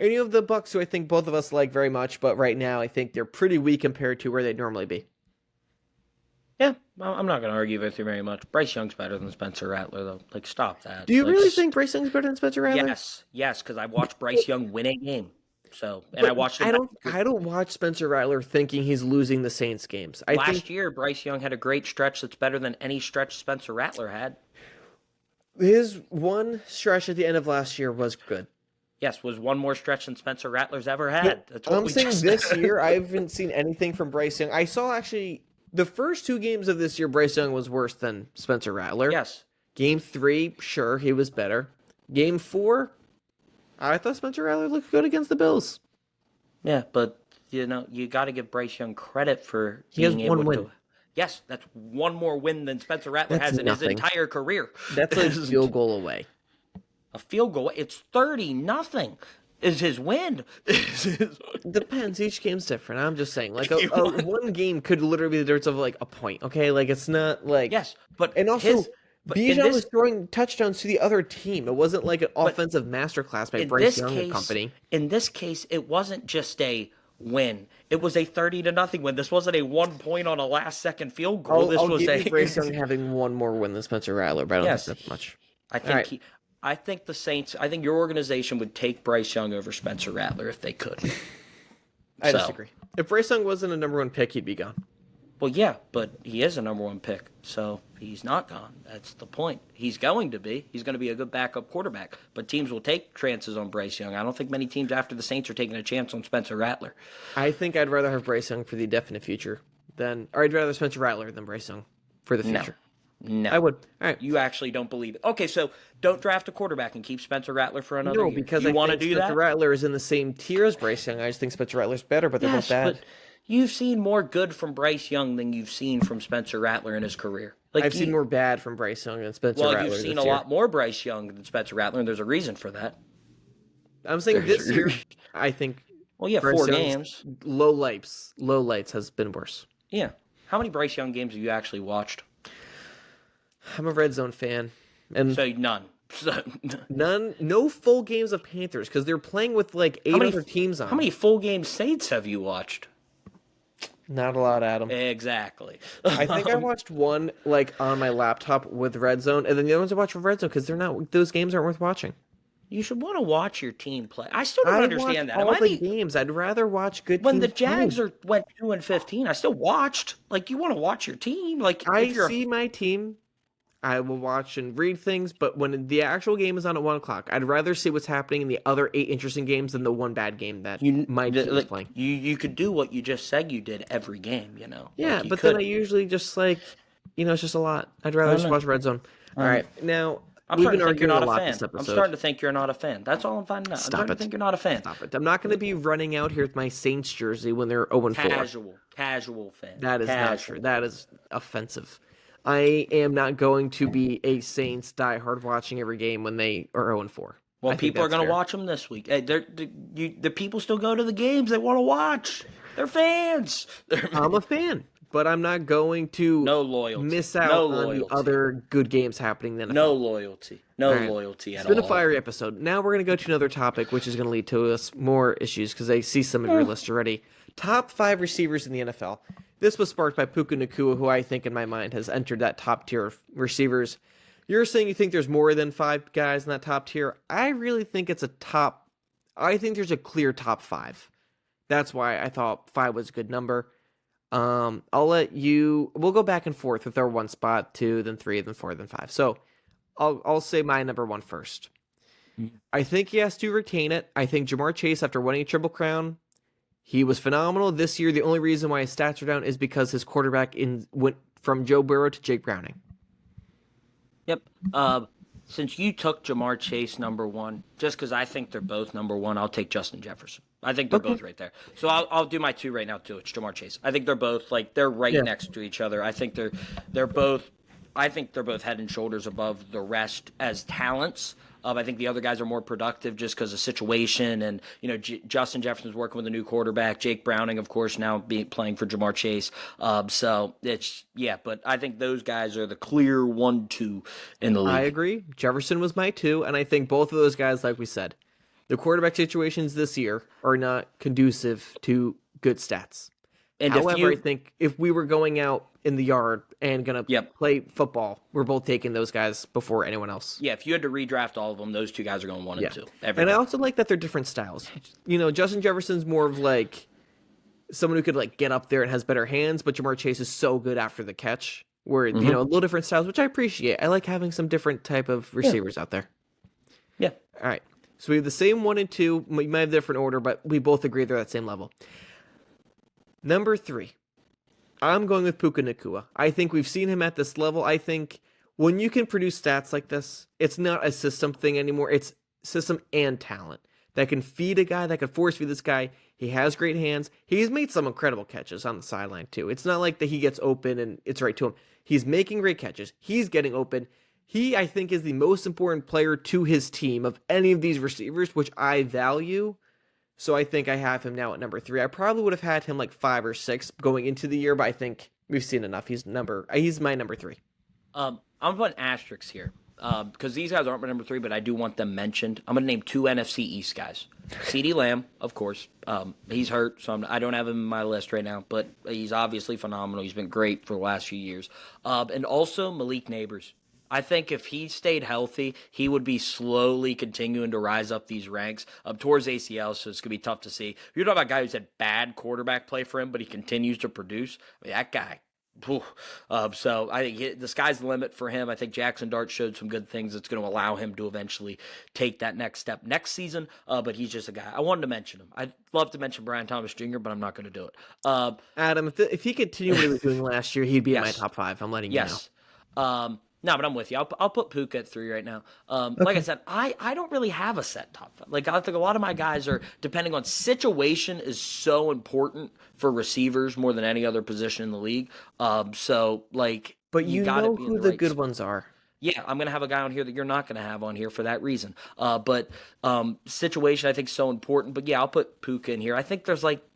And you have the Bucks, who I think both of us like very much, but right now I think they're pretty weak compared to where they'd normally be. Yeah, I'm not going to argue with you very much. Bryce Young's better than Spencer Rattler, though. Like, stop that. Do you Like, really think Bryce Young's better than Spencer Rattler? Yes, because I watched Bryce Young win a game. So, and I watched him. I don't watch Spencer Rattler thinking he's losing the Saints games. Last year, Bryce Young had a great stretch that's better than any stretch Spencer Rattler had. His one stretch at the end of last year was good. Yes, was one more stretch than Spencer Rattler's ever had. That's what I'm saying this year, I haven't seen anything from Bryce Young. I saw actually the first two games of this year, Bryce Young was worse than Spencer Rattler. Yes. Game 3, sure, he was better. Game 4, I thought Spencer Rattler looked good against the Bills. Yeah, but you know, you got to give Bryce Young credit for He has being one able win. to. Yes, that's one more win than Spencer Rattler That's has in nothing. his entire career. That's a field goal away. A field goal. It's 30-0 is his win. Depends. Each game's different. I'm just saying, like a one game could literally be the difference of like a point. Okay, like it's not like Yes, but and also but in Bijan this- was throwing touchdowns to the other team. It wasn't like an offensive masterclass by in Bryce this Young case, and company. In this case, it wasn't just a win. It was a 30-0 win. This wasn't a 1 point on a last second field goal. I'll was give a you Bryce Young having one more win than Spencer Rattler, but I don't Yes. think that's much. I think right. I think the Saints. I think your organization would take Bryce Young over Spencer Rattler if they could. I So, disagree. If Bryce Young wasn't a number one pick, he'd be gone. well, yeah, but he is a number one pick, so he's not gone. That's the point. He's going to be. He's going to be a good backup quarterback. But teams will take chances on Bryce Young. I don't think many teams after the Saints are taking a chance on Spencer Rattler. I think I'd rather have Bryce Young for the definite future or I'd rather Spencer Rattler than Bryce Young for the future. No. I would. All right. You actually don't believe it. Okay, so don't draft a quarterback and keep Spencer Rattler for another No, year. because you I want to think do Spencer that? Rattler is in the same tier as Bryce Young. I just think Spencer Rattler's better, but they're both bad. But you've seen more good from Bryce Young than you've seen from Spencer Rattler in his career. I've seen more bad from Bryce Young than Spencer Rattler. Well, you've seen a lot more Bryce Young than Spencer Rattler, and there's a reason for that. I'm saying this year, I think. Well, yeah, Bryce 4 Young's games. Low lights has been worse. Yeah. How many Bryce Young games have you actually watched? I'm a red zone fan, and So none. no full games of Panthers because they're playing with like 8 other teams on. How many full game Saints have you watched? Not a lot, Adam. Exactly. I think I watched one like on my laptop with Red Zone, and then the other ones I watched with Red Zone because those games aren't worth watching. You should want to watch your team play. I still don't I understand that. watch all the games. I'd rather watch good when teams the Jags play. went 2-15, I still watched. Like, you want to watch your team. Like, I if you're see my team. I will watch and read things, but when the actual game is on at 1 o'clock, I'd rather see what's happening in the other 8 interesting games than the one bad game that my team is playing. You could do what you just said you did every game, Yeah, Like, but then I usually just it's just a lot. I'd rather just watch Red Zone. All right, now I'm we've starting been to think you're arguing not a lot a fan. this episode. I'm starting to think you're not a fan. That's all I'm finding out. I'm starting to think you're not a fan. Stop it. I'm not going to be running out here with my Saints jersey when they're 0-4. Casual fan. That is not true. That is offensive. I am not going to be a Saints diehard watching every game when they are 0-4. Well, people are going to watch them this week. The people still go to the games. They want to watch. They're fans. I'm a fan, but I'm not going to miss out on the other good games happening. Then no loyalty. Loyalty at all. It's been a fiery episode. Now we're going to go to another topic, which is going to lead to us more issues because I see some of your list already. Top 5 receivers in the NFL. This was sparked by Puka Nacua, who I think in my mind has entered that top tier of receivers. You're saying you think there's more than 5 guys in that top tier. I really think it's I think there's a clear top 5. That's why I thought 5 was a good number. We'll go back and forth with our 1 spot, 2, then 3, then 4, then 5. So I'll say my number 1 first. I think he has to retain it. I think Jamar Chase, after winning a Triple Crown, he was phenomenal this year. The only reason why his stats are down is because his quarterback went from Joe Burrow to Jake Browning. Yep. Since you took Jamar Chase number 1, just because I think they're both number 1, I'll take Justin Jefferson. I think they're both right there. So I'll do my 2 right now too. It's Jamar Chase. I think they're both they're right next to each other. I think they're both head and shoulders above the rest as talents. I think the other guys are more productive just because of situation, and Justin Jefferson's working with a new quarterback. Jake Browning, of course, now playing for Jamar Chase. So but I think those guys are the clear 1-2 in the league. I agree. Jefferson was my 2, and I think both of those guys, like we said, the quarterback situations this year are not conducive to good stats. And however, I think if we were going out in the yard and going to play football, we're both taking those guys before anyone else. Yeah, if you had to redraft all of them, those 2 guys are going 1 and 2. And I also like that they're different styles. Justin Jefferson's more of someone who could get up there and has better hands, but Jamar Chase is so good after the catch. Where, a little different styles, which I appreciate. I like having some different type of receivers out there. Yeah. All right. So we have the same 1 and 2. We might have a different order, but we both agree they're at the same level. Number 3, I'm going with Puka Nacua. I think we've seen him at this level. I think when you can produce stats like this, it's not a system thing anymore. It's system and talent that can feed a guy, that can force feed this guy. He has great hands. He's made some incredible catches on the sideline too. It's not like that he gets open and it's right to him. He's making great catches. He's getting open. He, I think, is the most important player to his team of any of these receivers, which I value. So I think I have him now at number 3. I probably would have had him 5 or 6 going into the year, but I think we've seen enough. He's my number 3. I'm putting asterisks here because these guys aren't my number 3, but I do want them mentioned. I'm going to name 2 NFC East guys. CeeDee Lamb, of course. He's hurt, so I don't have him in my list right now, but he's obviously phenomenal. He's been great for the last few years. And also Malik Neighbors. I think if he stayed healthy, he would be slowly continuing to rise up these ranks up towards ACL. So it's gonna be tough to see. You're talking about a guy who's had bad quarterback play for him, but he continues to produce. I mean, that guy. So I think the sky's the limit for him. I think Jackson Dart showed some good things that's going to allow him to eventually take that next step next season. But he's just a guy. I wanted to mention him. I'd love to mention Brian Thomas Jr., but I'm not going to do it. Adam, if he continued what he was doing last year, he'd be in my Yes. top 5. I'm letting you know. Yes. No, but I'm with you. I'll put Puka at 3 right now. Like I said, I don't really have a set top 5. Like I think a lot of my guys are depending on situation is so important for receivers more than any other position in the league. So like, But you gotta know be in who the the right good spot. ones are. Yeah, I'm gonna have a guy on here that you're not gonna have on here for that reason. But situation I think is so important. But yeah, I'll put Puka in here. I think there's like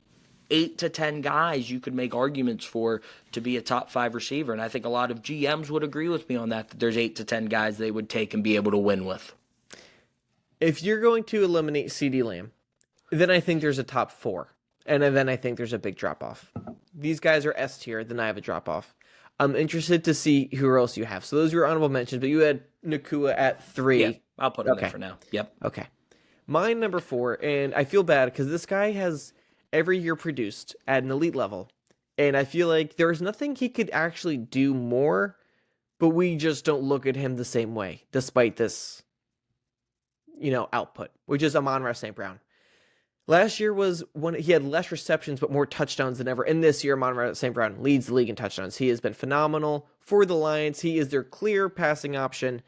8 to 10 guys you could make arguments for to be a top 5 receiver, and I think a lot of GMs would agree with me on that. That there's 8 to 10 guys they would take and be able to win with. If you're going to eliminate CD Lamb, then I think there's a top 4. And then I think there's a big drop off. These guys are S tier, then I have a drop off. I'm interested to see who else you have. So those are your honorable mentions, but you had Nakua at 3. Yeah, I'll put him Okay. there for now. Yep. Okay. Mine number 4, and I feel bad because this guy has every year produced at an elite level. And I feel like there's nothing he could actually do more, but we just don't look at him the same way, despite this, output, which is Amon-Ra St. Brown. Last year was when he had less receptions, but more touchdowns than ever. And this year, Amon-Ra St. Brown leads the league in touchdowns. He has been phenomenal for the Lions. He is their clear passing option.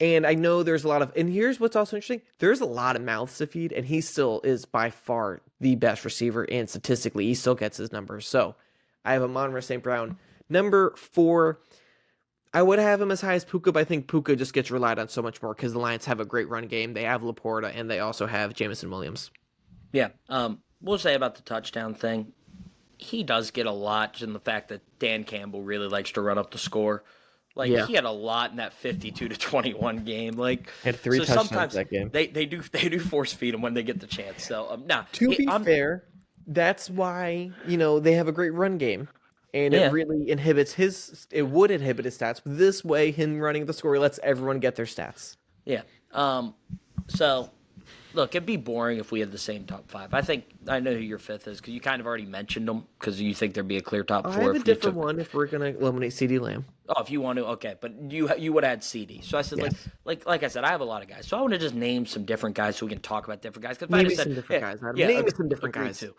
And I know there's a lot of, and here's what's also interesting. There's a lot of mouths to feed, and he still is by far the best receiver, and statistically, he still gets his numbers. So I have Amon-Ra St. Brown. Number 4, I would have him as high as Puka, but I think Puka just gets relied on so much more because the Lions have a great run game. They have Laporta, and they also have Jameson Williams. Yeah. We'll say about the touchdown thing. He does get a lot in the fact that Dan Campbell really likes to run up the score. Like Yeah. he had a lot in that 52-21 game. Like Had 3 so touchdowns sometimes that game. They do force feed him when they get the chance. So To be fair, that's why, they have a great run game. And Yeah. it really inhibits it would inhibit his stats. But this way, him running the score lets everyone get their stats. Yeah. So look, it'd be boring if we had the same top 5. I know who your 5th is because you kind of already mentioned them because you think there'd be a clear top 4. I have a if we different took- one if we're going to eliminate CD Lamb. Oh, if you want to, okay. But you would add CD. So I said, Yes. like I said, I have a lot of guys. So I want to just name some different guys so we can talk about different guys. Because Name me some different guys, Adam. Name me some different agreed guys. Too.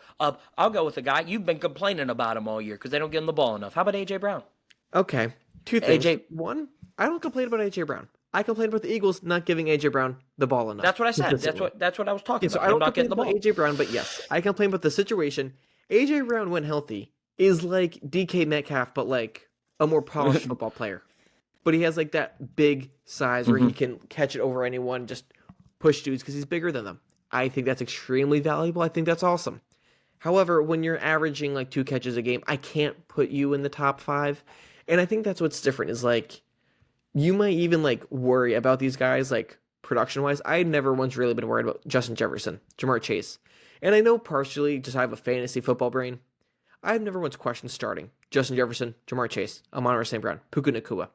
I'll go with a guy you've been complaining about him all year because they don't give him the ball enough. How about AJ Brown? Okay. 2 things. AJ One, I don't complain about AJ Brown. I complain about the Eagles not giving AJ Brown the ball enough. That's what I said. consistently. That's what I was talking Yeah, so about. I don't Him not complain getting the about ball. AJ Brown, but yes, I complain about the situation. AJ Brown, when healthy, is like DK Metcalf, but like a more polished football player. But he has like that big size where he can catch it over anyone, just push dudes because he's bigger than them. I think that's extremely valuable. I think that's awesome. However, when you're averaging like 2 catches a game, I can't put you in the top 5. And I think that's what's different is like, you might even like worry about these guys like production wise. I never once really been worried about Justin Jefferson, Jamar Chase. And I know partially just I have a fantasy football brain. I've never once questioned starting Justin Jefferson, Jamar Chase, Amon-Ra St. Brown, Puka Nacua.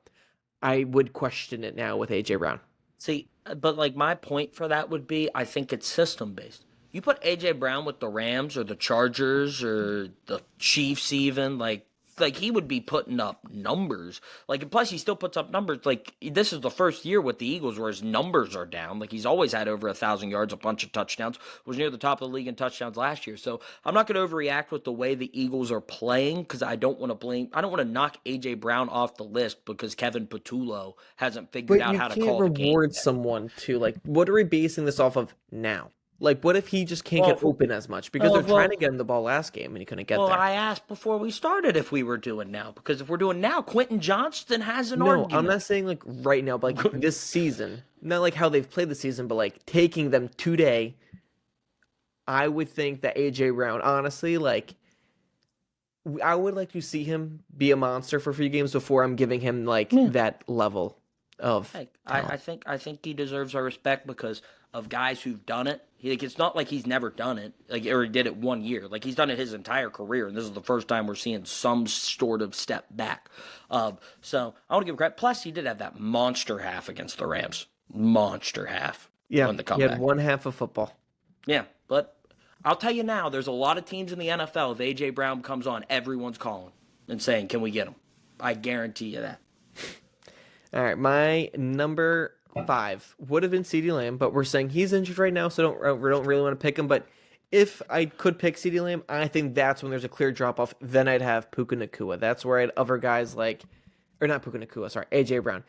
I would question it now with AJ Brown. See, but like my point for that would be, I think it's system based. You put AJ Brown with the Rams or the Chargers or the Chiefs, even like he would be putting up numbers. Like, plus he still puts up numbers. Like, this is the first year with the Eagles where his numbers are down. Like, he's always had over 1,000 yards, a bunch of touchdowns. Was near the top of the league in touchdowns last year. So I'm not going to overreact with the way the Eagles are playing because I don't want to knock AJ Brown off the list because Kevin Patullo hasn't figured But out you how to can't call the game. reward someone to like, what are we basing this off of now? Like, what if he just can't get open as much? Because they're trying to get him the ball last game and he couldn't get Well, there. I asked before we started if we were doing now, because if we're doing now, Quentin Johnston has an No, argument. I'm not saying like right now, but like this season. Not like how they've played the season, but like taking them today. I would think that AJ Brown, honestly, like I would like to see him be a monster for a few games before I'm giving him like that level of Hey, talent. I think he deserves our respect because of guys who've done it. Like it's not like he's never done it, like or he did it 1 year. Like he's done it his entire career, and this is the first time we're seeing some sort of step back. So I want to give him credit. Plus, he did have that monster half against the Rams, monster half Yeah, on the he had comeback. one half of football. Yeah, but I'll tell you now, there's a lot of teams in the NFL. If AJ Brown comes on, everyone's calling and saying, "Can we get him?" I guarantee you that. All right, my number 5 would have been CeeDee Lamb, but we're saying he's injured right now, so we don't really want to pick him. But if I could pick CeeDee Lamb, I think that's when there's a clear drop off. Then I'd have Puka Nakua. That's where I'd other guys like, or not Puka Nakua, sorry, AJ Brown.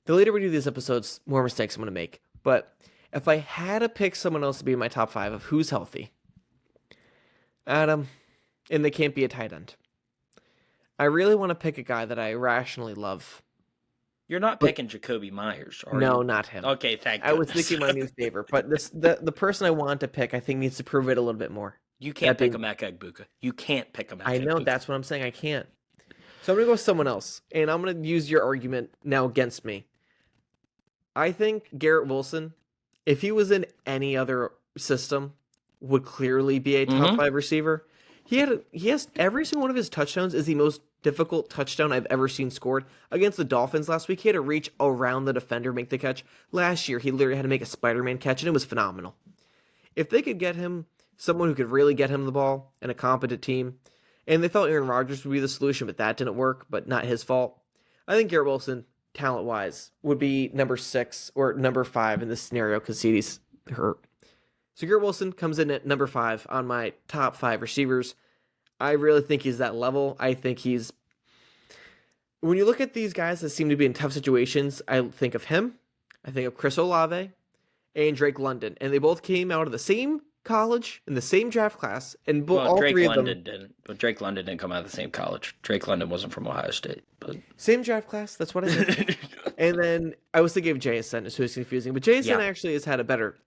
The later we do these episodes, more mistakes I'm going to make. But if I had to pick someone else to be in my top 5 of who's healthy, Adam, and they can't be a tight end. I really want to pick a guy that I rationally love. You're not But picking Jacoby Myers, are no, you? not him. Okay, thank I was goodness. thinking my new favorite, but the person I want to pick, I think needs to prove it a little bit more. You can't That pick being, him at Egbuka. You can't pick him at I know Egbuka. that's what I'm saying. I can't. So I'm gonna go with someone else, and I'm gonna use your argument now against me. I think Garrett Wilson, if he was in any other system, would clearly be a top Mm-hmm. 5 receiver. He has every single one of his touchdowns is the most difficult touchdown I've ever seen scored. Against the Dolphins last week, he had to reach around the defender, make the catch. Last year, he literally had to make a Spider-Man catch, and it was phenomenal. If they could get him someone who could really get him the ball and a competent team, and they thought Aaron Rodgers would be the solution, but that didn't work, but not his fault. I think Garrett Wilson, talent-wise, would be number 6 or number 5 in this scenario because CeeDee's hurt. So Garrett Wilson comes in at number 5 on my top 5 receivers. I really think he's that level. I think he's... When you look at these guys that seem to be in tough situations, I think of him, I think of Chris Olave, and Drake London. And they both came out of the same college in the same draft class, and Well, all Drake three of them... London didn't. But Drake London didn't come out of the same college. Drake London wasn't from Ohio State. But Same draft class, that's what I meant. And then I was thinking of JSN, so it's confusing. But JSN yeah, actually has had a better,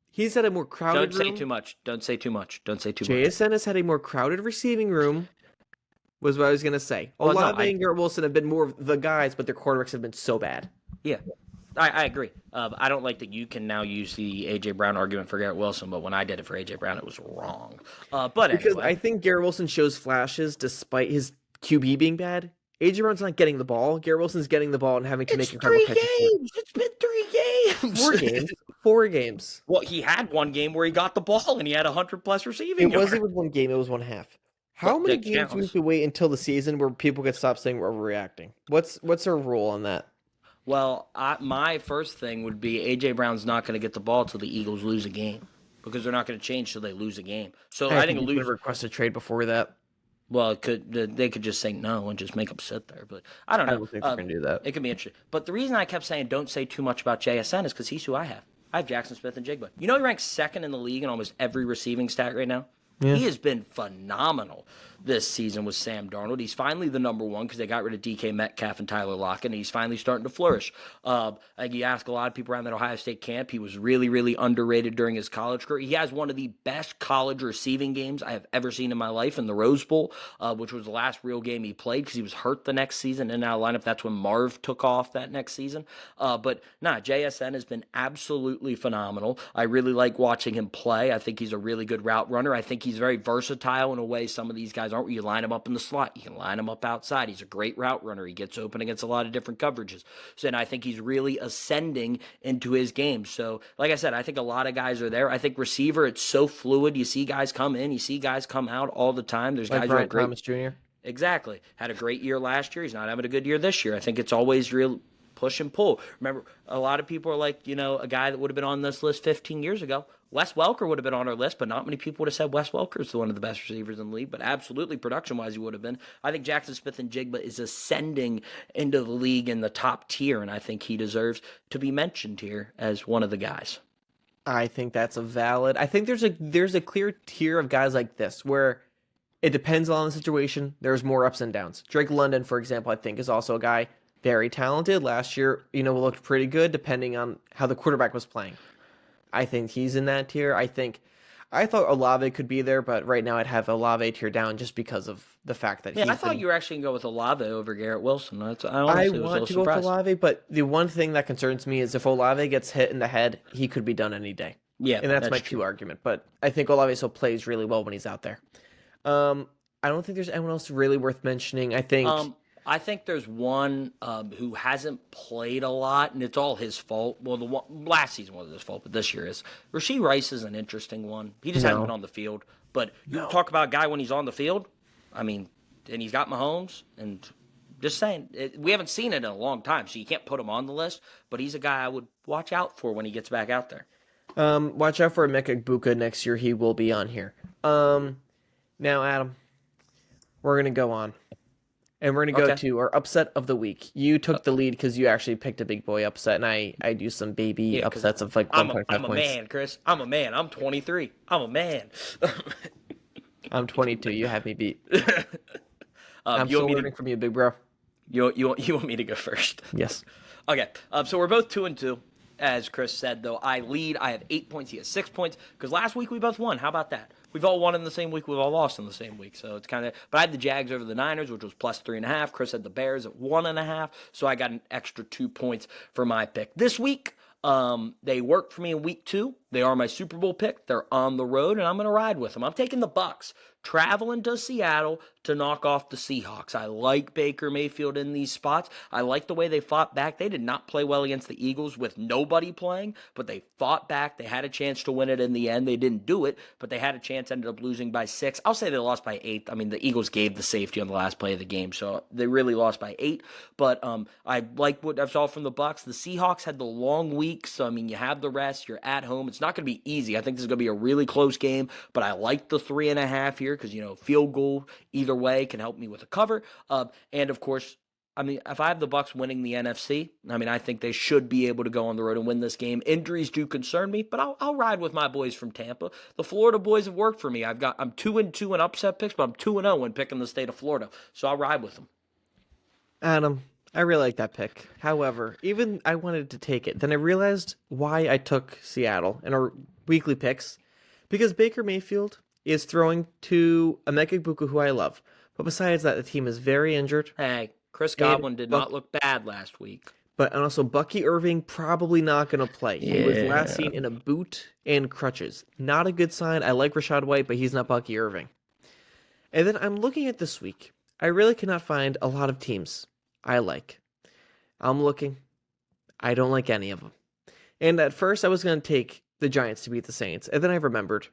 he's had a more crowded don't say room. too much. Don't say too much. Don't say too much. JSN has had a more crowded receiving room, was what I was going to say. Well, no, Olave and Garrett Wilson have been more of the guys, but their quarterbacks have been so bad. Yeah, I agree. I don't like that you can now use the A.J. Brown argument for Garrett Wilson, but when I did it for A.J. Brown, it was wrong. But Because anyway. I think Garrett Wilson shows flashes despite his QB being bad. AJ Brown's not getting the ball. Garrett Wilson's getting the ball and having to It's make incredible 3 catches. games. It's been 3 games. 4 games. 4 games. Well, he had one game where he got the ball and he had 100+ receiving It yards. wasn't even 1 game. It was 1 half. How Well, many that games do we counts. have to wait until the season where people could stop saying we're overreacting? What's our rule on that? Well, my first thing would be A.J. Brown's not going to get the ball till the Eagles lose a game because they're not going to change till they lose a game. So I think he's lose. gonna request a trade before that. Well, they could just say no and just make them sit there. But I don't I know. don't think they're gonna do that. It could be interesting. But the reason I kept saying don't say too much about JSN is because he's who I have. I have Jackson Smith and Jigba. You know he ranks second in the league in almost every receiving stat right now. Yeah. He has been phenomenal this season with Sam Darnold. He's finally the number one because they got rid of DK Metcalf and Tyler Lockett, and he's finally starting to flourish. Like you ask a lot of people around that Ohio State camp, he was really, really underrated during his college career. He has one of the best college receiving games I have ever seen in my life in the Rose Bowl, which was the last real game he played because he was hurt the next season in our lineup. That's when Marv took off that next season. JSN has been absolutely phenomenal. I really like watching him play. I think he's a really good route runner. I think he's very versatile in a way some of these guys aren't. Where you line him up in the slot, you can line him up outside. He's a great route runner. He gets open against a lot of different coverages. So, and I think he's really ascending into his game. So, like I said, I think a lot of guys are there. I think receiver, it's so fluid. You see guys come in, you see guys come out all the time. There's Like guys who Brian had great. Thomas Jr. Exactly. Had a great year last year. He's not having a good year this year. I think it's always real push and pull. Remember, a lot of people are like, a guy that would have been on this list 15 years ago. Wes Welker would have been on our list, but not many people would have said Wes Welker is one of the best receivers in the league. But absolutely, production-wise, he would have been. I think Jackson Smith and Jigba is ascending into the league in the top tier, and I think he deserves to be mentioned here as one of the guys. I think that's a valid. I think there's a clear tier of guys like this where it depends on the situation. There's more ups and downs. Drake London, for example, I think is also a guy very talented. Last year, looked pretty good depending on how the quarterback was playing. I think he's in that tier. I think I thought Olave could be there, but right now I'd have Olave tier down just because of the fact that Yeah, I he's thought been. you were actually going to go with Olave over Garrett Wilson. I I honestly was a want little to go with surprised. Olave, but the one thing that concerns me is if Olave gets hit in the head, he could be done any day. Yeah, And that's that's my true. two argument. But I think Olave still plays really well when he's out there. Um, I don't think there's anyone else really worth mentioning. I think I think there's one who hasn't played a lot, and it's all his fault. Well, last season wasn't his fault, but this year is. Rasheed Rice is an interesting one. He just hasn't been no, on the field. But you no. talk about a guy when he's on the field. I mean, and he's got Mahomes, and just saying, we haven't seen it in a long time, so you can't put him on the list. But he's a guy I would watch out for when he gets back out there. Watch out for Emeka Egbuka next year. He will be on here. Now, Adam, we're gonna go on. And we're going to go Okay. to our upset of the week. You took the lead because you actually picked a big boy upset, and I do some baby Yeah, because upsets of like I'm 1.5 a points. man, Chris. I'm a man. I'm 23. I'm a man. I'm 22. You have me beat. I'm You still want me learning to from you, big bro. you want me to go first? Yes. Okay, so we're both 2-2. As Chris said, though, I lead. I have 8 points. He has 6 points. Because last week we both won. How about that? We've all won in the same week. We've all lost in the same week. So it's kind of. But I had the Jags over the Niners, which was plus 3.5. Chris had the Bears at 1.5. So I got an extra 2 points for my pick this week. They worked for me in week 2. They are my Super Bowl pick. They're on the road, and I'm going to ride with them. I'm taking the Bucks, traveling to Seattle to knock off the Seahawks. I like Baker Mayfield in these spots. I like the way they fought back. They did not play well against the Eagles with nobody playing, but they fought back. They had a chance to win it in the end. They didn't do it, but they had a chance, ended up losing by 6. I'll say they lost by 8. I mean, the Eagles gave the safety on the last play of the game, so they really lost by 8. But I like what I saw from the Bucks. The Seahawks had the long week, so I mean, you have the rest. You're at home. It's not going to be easy. I think this is going to be a really close game, but I like the 3.5 here because, field goal either way can help me with a cover. And of course, I mean, if I have the Bucks winning the NFC, I mean, I think they should be able to go on the road and win this game. Injuries do concern me, but I'll ride with my boys from Tampa. The Florida boys have worked for me. I'm 2-2 in upset picks, but I'm 2-0 in picking the state of Florida, so I'll ride with them. Adam, I really like that pick. However, even I wanted to take it. Then I realized why I took Seattle in our weekly picks. Because Baker Mayfield is throwing to Emeka Egbuka, who I love. But besides that, the team is very injured. Hey, Chris And Godwin did not look bad last week. But also, Bucky Irving probably not going to play. He was last Yeah. seen in a boot and crutches. Not a good sign. I like Rashad White, but he's not Bucky Irving. And then I'm looking at this week. I really cannot find a lot of teams I like. I'm looking. I don't like any of them. And at first, I was going to take the Giants to beat the Saints. And then I remembered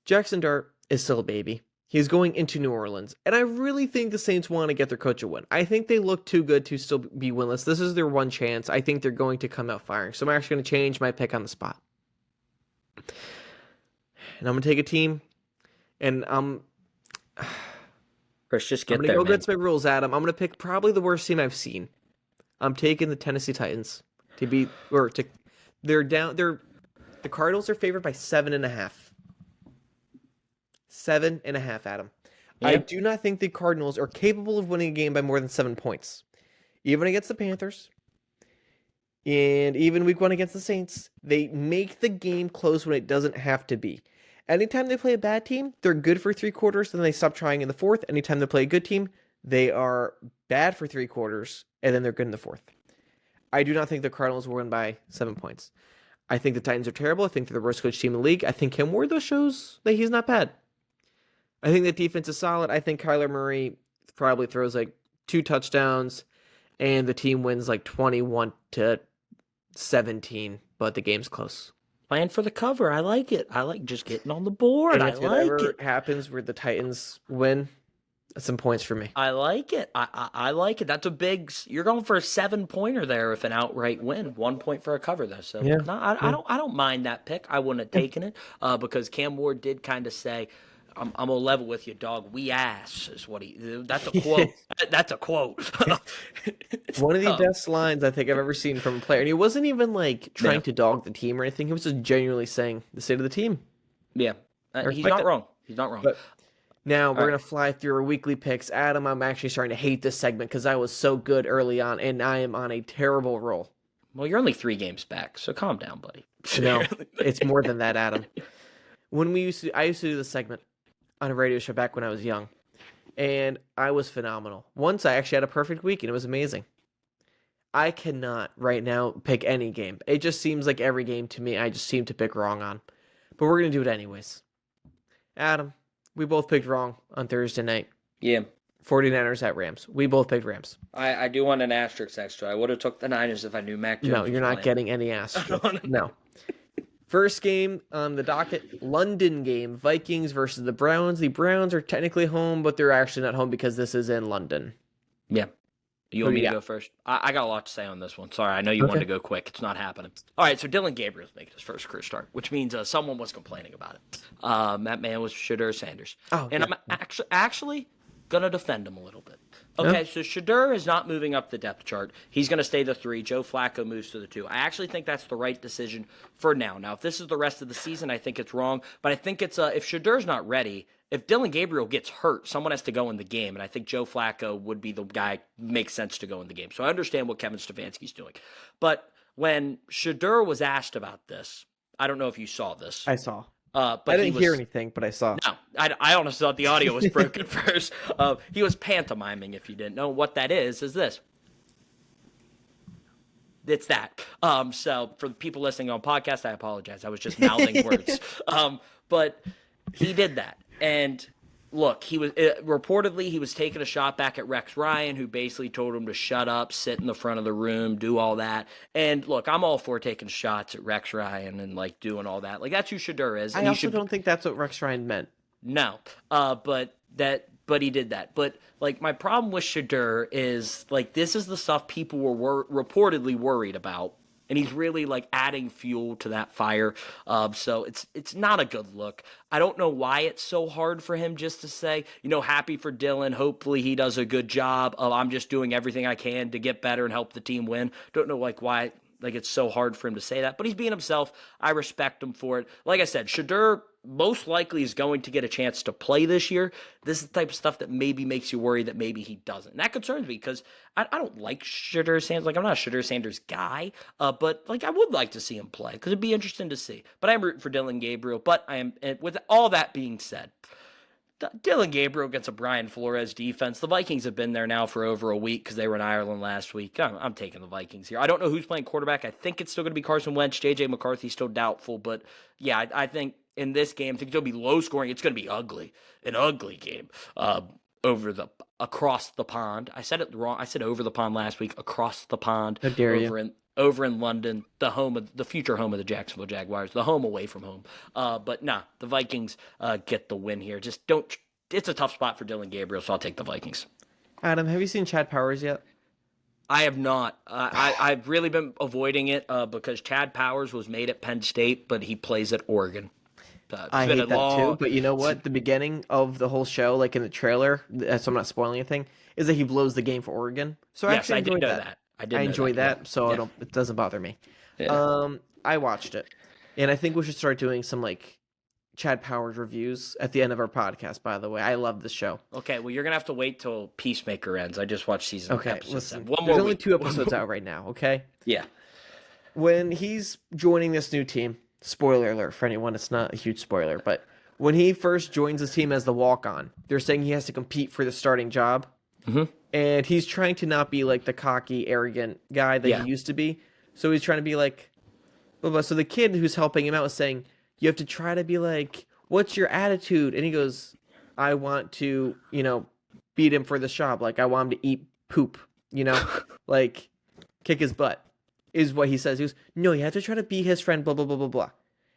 Jackson Dart is still a baby. He's going into New Orleans. And I really think the Saints want to get their coach a win. I think they look too good to still be winless. This is their one chance. I think they're going to come out firing. So I'm actually going to change my pick on the spot. And I'm going to take a team. And Chris, just I'm get going to there, go man. against my rules, Adam. I'm going to pick probably the worst team I've seen. I'm taking the Tennessee Titans to beat, or to, they're down, the Cardinals are favored by 7.5. 7.5, Adam. I Yeah. do not think the Cardinals are capable of winning a game by more than 7 points. Even against the Panthers, and even week 1 against the Saints, they make the game close when it doesn't have to be. Anytime they play a bad team, they're good for 3 quarters, then they stop trying in the 4th. Anytime they play a good team, they are bad for 3 quarters, and then they're good in the 4th. I do not think the Cardinals will win by 7 points. I think the Titans are terrible. I think they're the worst coach team in the league. I think Cam Ward, though, shows that he's not bad. I think the defense is solid. I think Kyler Murray probably throws like 2 touchdowns, and the team wins like 21-17, but the game's close. Playing for the cover. I like it. I like just getting on the board. And I if it like ever it. happens where the Titans win, that's some points for me. I like it. I like it. That's a big. You're going for a 7-pointer there if an outright win. 1 point for a cover though. So Yeah. no, I don't mind that pick. I wouldn't have taken it because Cam Ward did kind of say, I'm gonna level with you, dog. We ass is what he. That's a quote. That's a quote. One of the best lines I think I've ever seen from a player. And he wasn't even like trying to dog the team or anything. He was just genuinely saying the state of the team. Yeah, I he's respect not it. wrong. He's not wrong. But now we're right. going to fly through our weekly picks. Adam, I'm actually starting to hate this segment because I was so good early on and I am on a terrible roll. Well, you're only 3 games back, so calm down, buddy. No, it's more than that, Adam. when I used to do this segment on a radio show back when I was young, and I was phenomenal. Once I actually had a perfect week, and it was amazing. I cannot right now pick any game. It just seems like every game to me, I just seem to pick wrong on. But we're gonna do it anyways. Adam, we both picked wrong on Thursday night. Yeah. 49ers at Rams. We both picked Rams. I do want an asterisk extra. I would have took the Niners if I knew Mac Jones. No, you're not playing. getting any asterisk. No. First game on the docket, London game, Vikings versus the Browns. The Browns are technically home, but they're actually not home because this is in London. Yeah. You want me to go first? I got a lot to say on this one. Sorry, I know you wanted to go quick. It's not happening. All right, so Dylan Gabriel's making his first career start, which means someone was complaining about it. That man was Shadur Sanders. And I'm actually going to defend him a little bit. Okay, so Shadur is not moving up the depth chart. He's going to stay the 3. Joe Flacco moves to the 2. I actually think that's the right decision for now. Now, if this is the rest of the season, I think it's wrong. But I think it's if Shadur's not ready, if Dylan Gabriel gets hurt, someone has to go in the game. And I think Joe Flacco would be the guy makes sense to go in the game. So I understand what Kevin Stefanski's doing. But when Shadur was asked about this, I don't know if you saw this. I saw. But I didn't hear anything, but I saw. No, I honestly thought the audio was broken first. He was pantomiming, if you didn't know. What that is this. It's that. So for the people listening on podcast, I apologize. I was just mouthing words. But he did that. And look, he was reportedly he was taking a shot back at Rex Ryan, who basically told him to shut up, sit in the front of the room, do all that. And look, I'm all for taking shots at Rex Ryan and like doing all that. Like that's who Shadur is. And I also don't think that's what Rex Ryan meant. No, but he did that. But like my problem with Shadur is like this is the stuff people were reportedly worried about. And he's really like adding fuel to that fire. So it's not a good look. I don't know why it's so hard for him just to say, happy for Dylan. Hopefully he does a good job. I'm just doing everything I can to get better and help the team win. Don't know like why it's so hard for him to say that. But he's being himself. I respect him for it. Like I said, Shadur most likely is going to get a chance to play this year. This is the type of stuff that maybe makes you worry that maybe he doesn't. And that concerns me because I don't like Shadur Sanders. Like, I'm not a Shadur Sanders guy, but like I would like to see him play because it'd be interesting to see. But I'm rooting for Dylan Gabriel. But with all that being said, Dylan Gabriel against a Brian Flores defense. The Vikings have been there now for over a week because they were in Ireland last week. I'm taking the Vikings here. I don't know who's playing quarterback. I think it's still going to be Carson Wentz. J.J. McCarthy's still doubtful. But, yeah, I think in this game, I think it'll be low scoring. It's going to be ugly. An ugly game across the pond. I said it wrong. I said over the pond last week. Across the pond. How dare you? Over in London, the future home of the Jacksonville Jaguars, the home away from home. But the Vikings get the win here. Just don't. It's a tough spot for Dylan Gabriel, so I'll take the Vikings. Adam, have you seen Chad Powers yet? I have not. I've really been avoiding it because Chad Powers was made at Penn State, but he plays at Oregon. I hate that too, but you know what? The beginning of the whole show, like in the trailer, so I'm not spoiling anything, is that he blows the game for Oregon. So I actually enjoyed that. I enjoy that, so it doesn't bother me. Yeah. I watched it, and I think we should start doing some like Chad Powers reviews at the end of our podcast. By the way, I love this show. Okay, well you're gonna have to wait till Peacemaker ends. I just watched episode listen, 7. There's only 2 episodes out right now. Okay. Yeah. When he's joining this new team, spoiler alert for anyone, it's not a huge spoiler, but when he first joins this team as the walk-on, they're saying he has to compete for the starting job. Mm-hmm. And he's trying to not be like the cocky, arrogant guy that he used to be. So he's trying to be like, blah, blah. So the kid who's helping him out is saying, you have to try to be like, what's your attitude? And he goes, I want to, beat him for the job. Like, I want him to eat poop, like kick his butt is what he says. He goes, no, you have to try to be his friend, blah, blah, blah, blah, blah.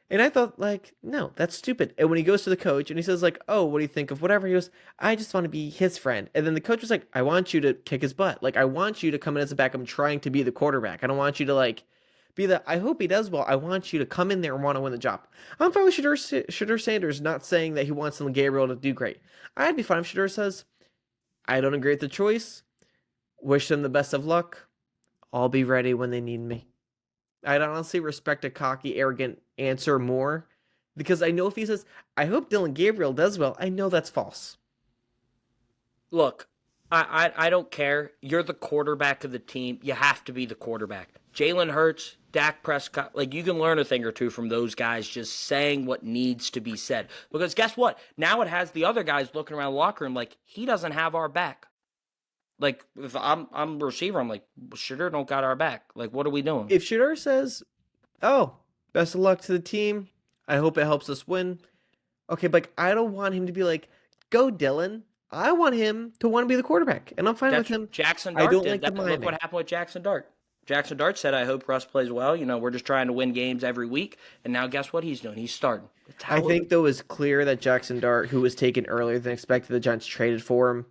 And I thought, like, no, that's stupid. And when he goes to the coach and he says, like, oh, what do you think of whatever? He goes, I just want to be his friend. And then the coach was like, I want you to kick his butt. Like, I want you to come in as a backup and trying to be the quarterback. I don't want you to, like, be the, I hope he does well. I want you to come in there and want to win the job. I'm fine with Shadur Sanders not saying that he wants Gabriel to do great. I'd be fine if Shadur says, I don't agree with the choice. Wish them the best of luck. I'll be ready when they need me. I'd honestly respect a cocky, arrogant answer more because I know if he says, I hope Dylan Gabriel does well, I know that's false. Look, I don't care. You're the quarterback of the team. You have to be the quarterback. Jalen Hurts, Dak Prescott, like you can learn a thing or two from those guys just saying what needs to be said. Because guess what? Now it has the other guys looking around the locker room like he doesn't have our back. Like if I'm a receiver, I'm like, Shedeur don't got our back. Like what are we doing? If Shedeur says, "Oh, best of luck to the team. I hope it helps us win." Okay, but like, I don't want him to be like, "Go, Dylan." I want him to want to be the quarterback, and I'm fine with him. Jackson I Dart don't did like that. the Look miming. what happened with Jackson Dart. Jackson Dart said, "I hope Russ plays well. We're just trying to win games every week." And now guess what he's doing? He's starting. I think though it's clear that Jackson Dart, who was taken earlier than expected, the Giants traded for him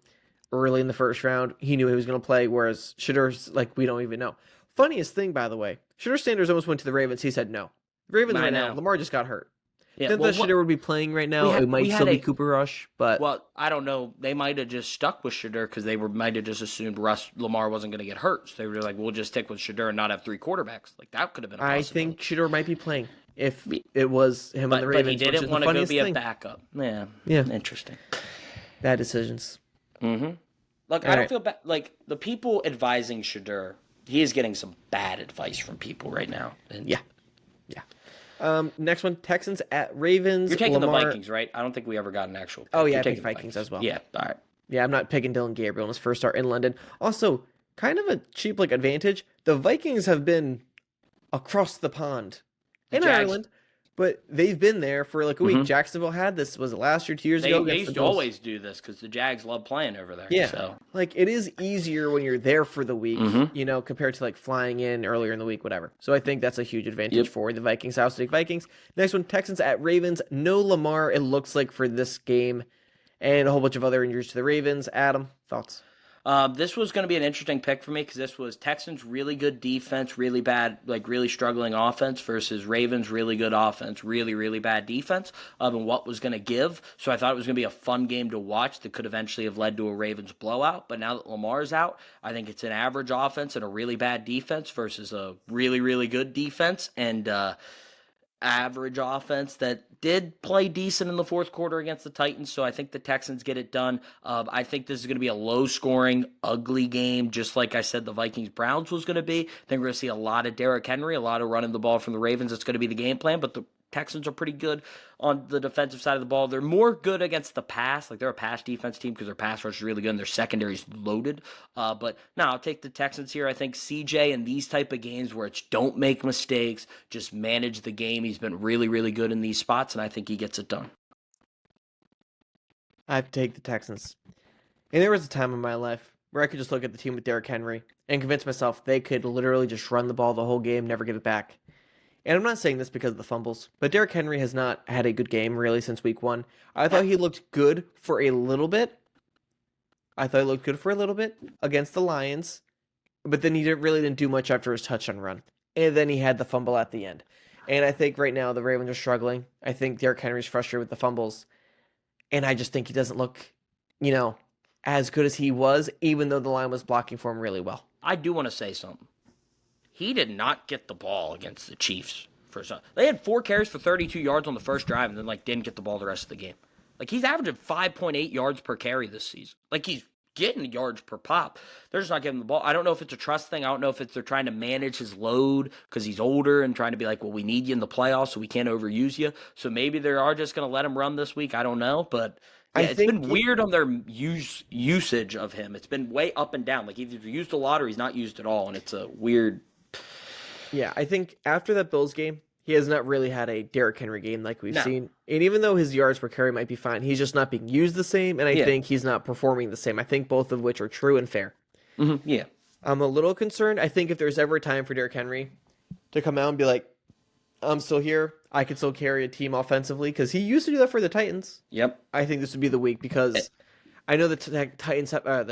early in the first round. He knew he was going to play, whereas Shadeur's like we don't even know. Funniest thing, by the way, Shadur Sanders almost went to the Ravens. He said no. The Ravens I right now, know. Lamar just got hurt. Yeah, Think that Shadur would be playing right now. It might still be Cooper Rush, but well, I don't know. They might have just stuck with Shedeur because they might have just assumed Lamar wasn't going to get hurt. So they were like, "We'll just stick with Shedeur and not have three quarterbacks." Like that could have been a I possibility. think Shadur might be playing if it was him on the But Ravens. he didn't want to go be a backup. Yeah, interesting. Bad decisions. Look, I don't feel bad. Like the people advising Shedeur, he is getting some bad advice from people right now. And Yeah. Next one, Texans at Ravens. you're taking Lamar... the Vikings, right? I don't think we ever got an actual pick. Oh, yeah, You're I taking picked the Vikings as well. Yeah, all right. Yeah, I'm not picking Dylan Gabriel in his first start in London. Also, kind of a cheap advantage. The Vikings have been across the pond in Ireland, but they've been there for a week. Jacksonville had this, was it last year, 2 years ago? They used to always do this because the Jags love playing over there. Yeah, so. it is easier when you're there for the week, compared to flying in earlier in the week, whatever. So I think that's a huge advantage for the Vikings. I'll take Vikings. Next one, Texans at Ravens. No Lamar, it looks like, for this game, and a whole bunch of other injuries to the Ravens. Adam, thoughts? This was going to be an interesting pick for me because this was Texans really good defense, really bad, really struggling offense versus Ravens really good offense, really, really bad defense, and what was going to give. So I thought it was going to be a fun game to watch that could eventually have led to a Ravens blowout. But now that Lamar's out, I think it's an average offense and a really bad defense versus a really, really good defense and average offense that did play decent in the fourth quarter against the Titans, so I think the Texans get it done. I think this is going to be a low-scoring, ugly game, just like I said the Vikings-Browns was going to be. I think we're going to see a lot of Derrick Henry, a lot of running the ball from the Ravens. It's going to be the game plan, but the Texans are pretty good on the defensive side of the ball. They're more good against the pass. They're a pass defense team because their pass rush is really good and their secondary is loaded. But no, I'll take the Texans here. I think CJ in these type of games where it's don't make mistakes, just manage the game. He's been really, really good in these spots, and I think he gets it done. I have to take the Texans. And there was a time in my life where I could just look at the team with Derrick Henry and convince myself they could literally just run the ball the whole game, never give it back. And I'm not saying this because of the fumbles, but Derrick Henry has not had a good game really since week 1. I thought he looked good for a little bit. Against the Lions, but then he didn't do much after his touchdown run. And then he had the fumble at the end. And I think right now the Ravens are struggling. I think Derrick Henry's frustrated with the fumbles. And I just think he doesn't look, as good as he was, even though the line was blocking for him really well. I do want to say something. He did not get the ball against the Chiefs. They had 4 carries for 32 yards on the first drive and then didn't get the ball the rest of the game. He's averaging 5.8 yards per carry this season. He's getting yards per pop. They're just not giving him the ball. I don't know if it's a trust thing. I don't know if they're trying to manage his load because he's older and trying to be well, we need you in the playoffs so we can't overuse you. So maybe they are just going to let him run this week. I don't know, but yeah, it's been weird on their usage of him. It's been way up and down. He's either used a lot or he's not used at all, and it's a weird. Yeah, I think after that Bills game, he has not really had a Derrick Henry game like we've seen. And even though his yards per carry might be fine, he's just not being used the same, and I think he's not performing the same. I think both of which are true and fair. Mm-hmm. Yeah. I'm a little concerned. I think if there's ever a time for Derrick Henry to come out and be like, I'm still here, I can still carry a team offensively, because he used to do that for the Titans. Yep. I think this would be the week, because I know the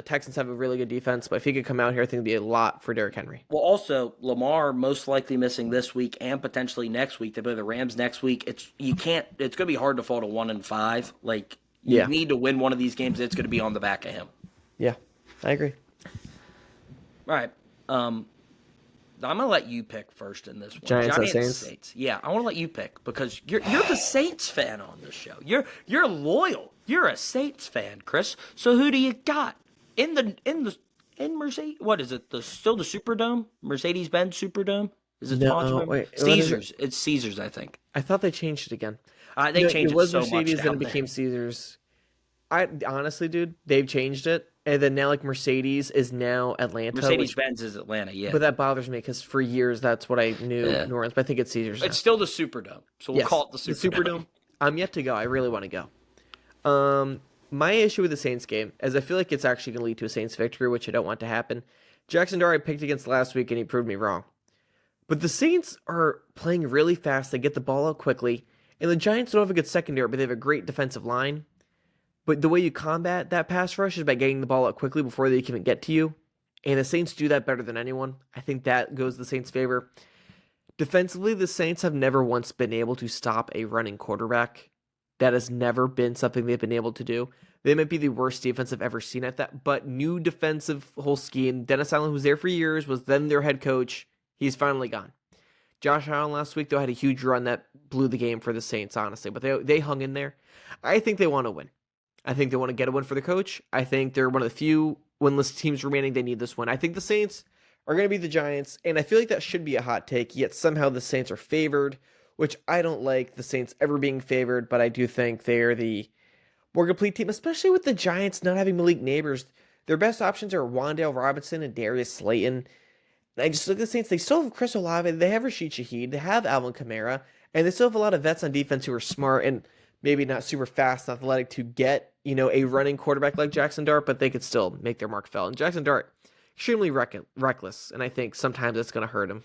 Texans have a really good defense, but if he could come out here, I think it'd be a lot for Derrick Henry. Well, also Lamar most likely missing this week and potentially next week. They play the Rams next week. It's going to be hard to fall to 1-5. You need to win one of these games. It's going to be on the back of him. Yeah, I agree. All right. I'm going to let you pick first in this one. Giants Saints. Yeah, I want to let you pick because you're the Saints fan on this show. You're loyal. You're a Saints fan, Chris. So who do you got? In Mercedes. What is it? Still the Superdome? Mercedes-Benz Superdome? Is it sponsored No, by wait, what is it? Caesars? It's Caesars, I think. I thought they changed it again. They No, it change it was so much Mercedes, then down it there. became Caesars. I honestly, dude, they've changed it, and then now like Mercedes is now Atlanta, which Mercedes-Benz is Atlanta, yeah. but that bothers me because for years that's what I knew Yeah. New Orleans, but I think it's Caesars It's now. still the Superdome, so we'll Yes, call it the the Superdome. Superdome. I'm yet to go. I really want to go. My issue with the Saints game is I feel like it's actually going to lead to a Saints victory, which I don't want to happen. Jackson Dart I picked against last week, and he proved me wrong. But the Saints are playing really fast. They get the ball out quickly, and the Giants don't have a good secondary, but they have a great defensive line. But the way you combat that pass rush is by getting the ball out quickly before they can get to you. And the Saints do that better than anyone. I think that goes the Saints' favor. Defensively, the Saints have never once been able to stop a running quarterback. That has never been something they've been able to do. They might be the worst defense I've ever seen at that, but new defensive whole scheme. Dennis Allen, who's there for years, was then their head coach. He's finally gone. Josh Allen last week, though, had a huge run that blew the game for the Saints, honestly, but they hung in there. I think they want to win. I think they want to get a win for the coach. I think they're one of the few winless teams remaining. They need this win. I think the Saints are going to be the Giants, and I feel like that should be a hot take, yet somehow the Saints are favored, which I don't like the Saints ever being favored, but I do think they're the more complete team, especially with the Giants not having Malik Neighbors. Their best options are Wan'Dale Robinson and Darius Slayton. I just look at the Saints. They still have Chris Olave. They have Rashid Shaheed. They have Alvin Kamara. And they still have a lot of vets on defense who are smart and maybe not super fast and athletic to get, a running quarterback like Jackson Dart, but they could still make their mark felt. And Jackson Dart, extremely reckless. And I think sometimes it's going to hurt him.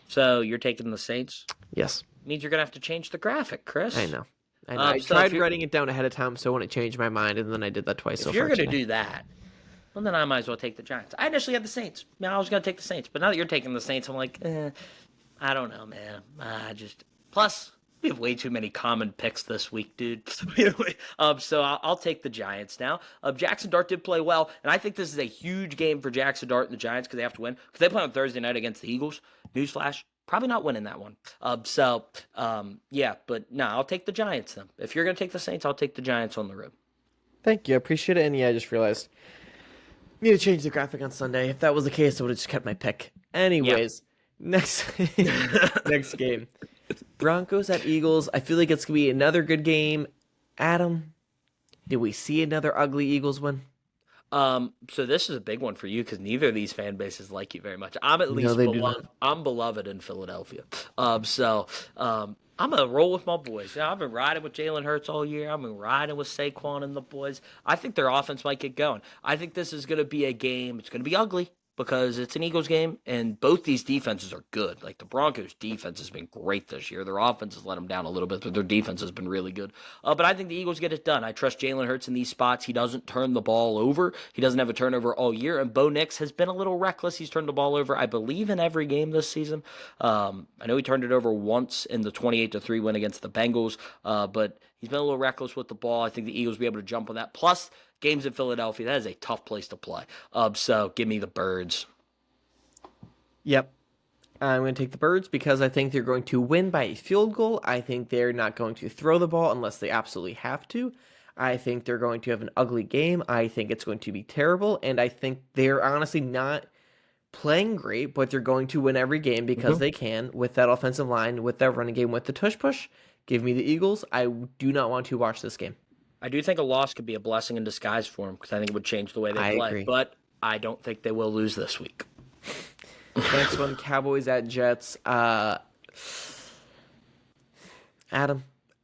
So you're taking the Saints? Yes. Means you're going to have to change the graphic, Chris. I know. I So tried writing it down ahead of time so I wouldn't change my mind, and then I did that twice so if far you're going to today. do that, well, then I might as well take the Giants. I initially had the Saints. I was going to take the Saints, but now that you're taking the Saints, I'm like, I don't know, man. Plus, we have way too many common picks this week, dude. So I'll take the Giants now. Jackson Dart did play well, and I think this is a huge game for Jackson Dart and the Giants because they have to win. Because they play on Thursday night against the Eagles. Newsflash, probably not winning that one. Yeah, but no, I'll take the Giants then. If you're going to take the Saints, I'll take the Giants on the road. Thank you. I appreciate it. And yeah, I just realized I need to change the graphic on Sunday. If that was the case, I would have just kept my pick. Anyways, next next game. Broncos at Eagles. I feel like it's going to be another good game. Adam, did we see another ugly Eagles win? So this is a big one for you because neither of these fan bases like you very much. I'm at least they do beloved. I'm beloved in Philadelphia. I'm gonna roll with my boys. I've been riding with Jalen Hurts all year. I've been riding with Saquon and the boys. I think their offense might get going. I think this is gonna be a game. It's gonna be ugly because it's an Eagles game, and both these defenses are good. Like the Broncos' defense has been great this year. Their offense has let them down a little bit, but their defense has been really good. But I think the Eagles get it done. I trust Jalen Hurts in these spots. He doesn't turn the ball over. He doesn't have a turnover all year. And Bo Nix has been a little reckless. He's turned the ball over, I believe, in every game this season. I know he turned it over once in the 28-3 win against the Bengals, but he's been a little reckless with the ball. I think the Eagles will be able to jump on that. Plus, games in Philadelphia, that is a tough place to play. So give me the Birds. Yep. I'm going to take the Birds because I think they're going to win by a field goal. I think they're not going to throw the ball unless they absolutely have to. I think they're going to have an ugly game. I think it's going to be terrible. And I think they're honestly not playing great, but they're going to win every game because they can with that offensive line, with that running game, with the tush push. Give me the Eagles. I do not want to watch this game. I do think a loss could be a blessing in disguise for them because I think it would change the way they play. Agree. But I don't think they will lose this week. Next one, Cowboys at Jets. Adam,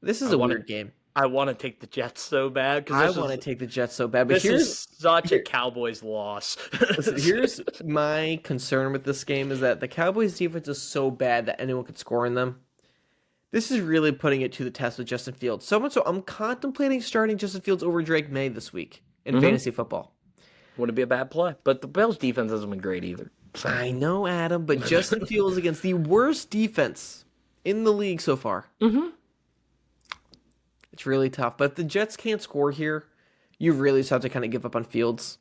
this is a weird game. I want to take the Jets so bad. I want to take the Jets so bad, but this is such a Cowboys loss. Listen, here's my concern with this game is that the Cowboys defense is so bad that anyone could score in them. This is really putting it to the test with Justin Fields. So much so, I'm contemplating starting Justin Fields over Drake May this week in fantasy football. Wouldn't be a bad play. But the Bills' defense hasn't been great either. So. I know, Adam, but Justin Fields against the worst defense in the league so far. It's really tough. But if the Jets can't score here, you really just have to kind of give up on Fields.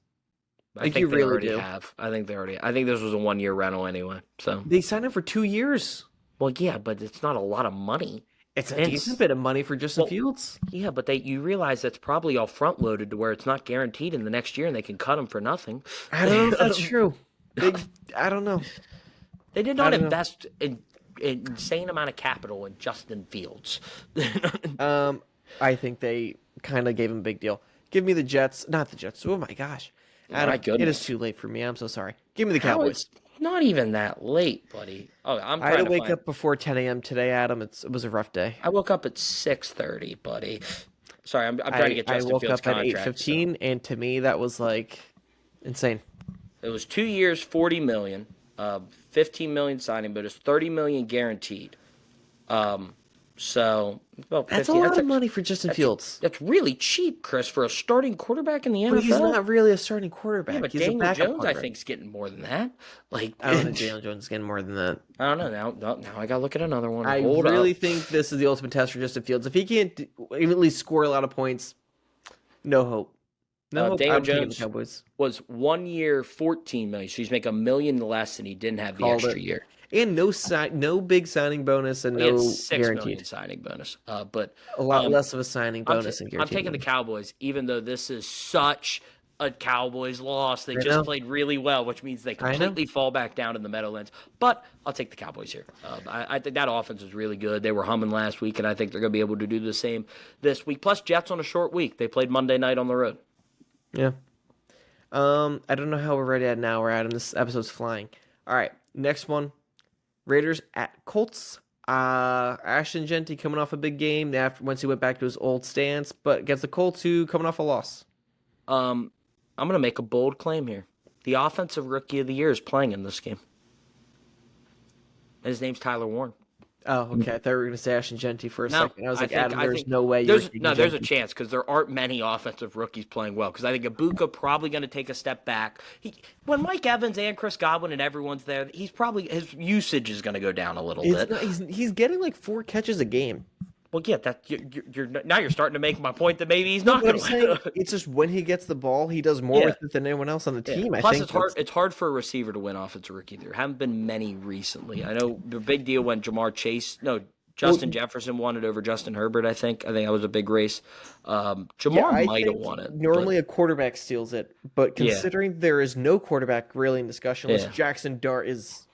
I think you they really already do. have. I think this was a 1-year rental anyway. So They signed him for 2 years. well, yeah, but it's not a lot of money. It's a decent It's bit of money for Justin well, Fields. yeah, but you realize that's probably all front loaded to where it's not guaranteed in the next year, and they can cut him for nothing. I don't know if that's true. They, I don't know. They did I not don't know. invest in an insane amount of capital in Justin Fields. Um, I think they kind of gave him a big deal. Give me the Jets, not the Jets. Oh my gosh, My Adam, it is goodness, too late for me. I'm so sorry. Give me the how Cowboys. it's not even that late, buddy. Oh, I'm I had to trying to wake find. up before 10 a.m. today, Adam. It was a rough day. I woke up at 6:30, buddy. Sorry, I'm trying to I get I Justin woke Fields' up at contract. So 8:15, and to me that was like insane. it was 2 years, 40 million, 15 million signing bonus, 30 million guaranteed. Um, so about That's a 50. lot of money for Justin That's Fields. that's really cheap, Chris, for a starting quarterback in the But he's NFL. not really a starting Yeah, quarterback. but He's a Daniel backup Jones, I quarterback. think, is getting more than that. Like, I don't think Daniel Jones is getting more than that. I don't know. Now I gotta look at another one. I Hold really up. think this is the ultimate test for Justin Fields. If he can't even at least score a lot of points, no hope. No hope. Daniel I'm taking the Jones Cowboys. was 1 year, 14 million. So he's making $1 million less, and he didn't have the Called extra it. year. And no big signing bonus and He had no 6 million guaranteed. signing bonus. But A lot um, less of a signing bonus and I'm guaranteed taking the money. Cowboys, even though this is such a Cowboys loss. They I just know. played really well, which means they I know. completely fall back down in the Meadowlands. But I'll take the Cowboys here. I think that offense is really good. They were humming last week, and I think they're going to be able to do the same this week. Plus, Jets on a short week. They played Monday night on the road. Yeah. I don't know how we're ready at now. We're at, and this episode's flying. All right, next one. Raiders at Colts. Ashton Genty coming off a big game after once he went back to his old stance, but against the Colts, who coming off a loss. I'm going to make a bold claim here. The offensive rookie of the year is playing in this game. And his name's Tyler Warren. Oh, okay. I thought we were going to say Ashton Genty for a second. I was like, Adam, there's think no way you're taking there's a Genty. chance because there aren't many offensive rookies playing well. Because I think Ibuka probably going to take a step back. When Mike Evans and Chris Godwin and everyone's there, he's probably his usage is going to go down a little bit. He's getting like 4 catches a game. Well, yeah, that you're now you're starting to make my point that maybe he's not But going I'm saying to. it's just when he gets the ball, he does more Yeah. with it than anyone else on the team. I Plus, think it's hard. It's hard for a receiver to win offensive rookie. There haven't been many recently. I know the big deal when Justin Jefferson won it over Justin Herbert. I think that was a big race. Jamar I might have think won it. normally a quarterback steals it, but considering there is no quarterback really in discussion, unless Yeah. Jackson Dart is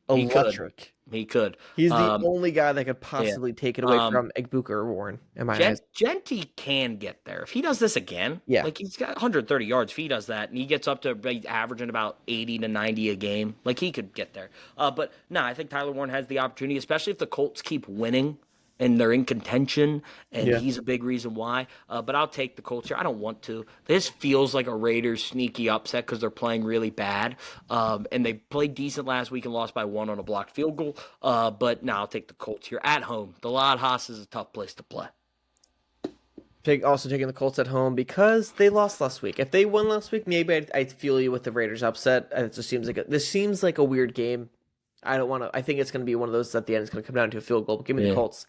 He could. electric. He could. He's the only guy that could possibly take it away from Egbuka or Warren, in my eyes. Genty can get there if he does this again. Yeah. Like he's got 130 yards. If he does that, and he gets up to averaging about 80 to 90 a game, like he could get there. But no, I think Tyler Warren has the opportunity, especially if the Colts keep winning and they're in contention, and he's a big reason why. But I'll take the Colts here. I don't want to. This feels like a Raiders sneaky upset because they're playing really bad, and they played decent last week and lost by 1 on a blocked field goal. But no, I'll take the Colts here at home. The Loud Hoss is a tough place to play. Also taking the Colts at home because they lost last week. If they won last week, maybe I'd feel you with the Raiders upset. It just seems like this seems like a weird game. I don't want to. I think it's going to be one of those at the end. It's going to come down to a field goal. But give me the Colts.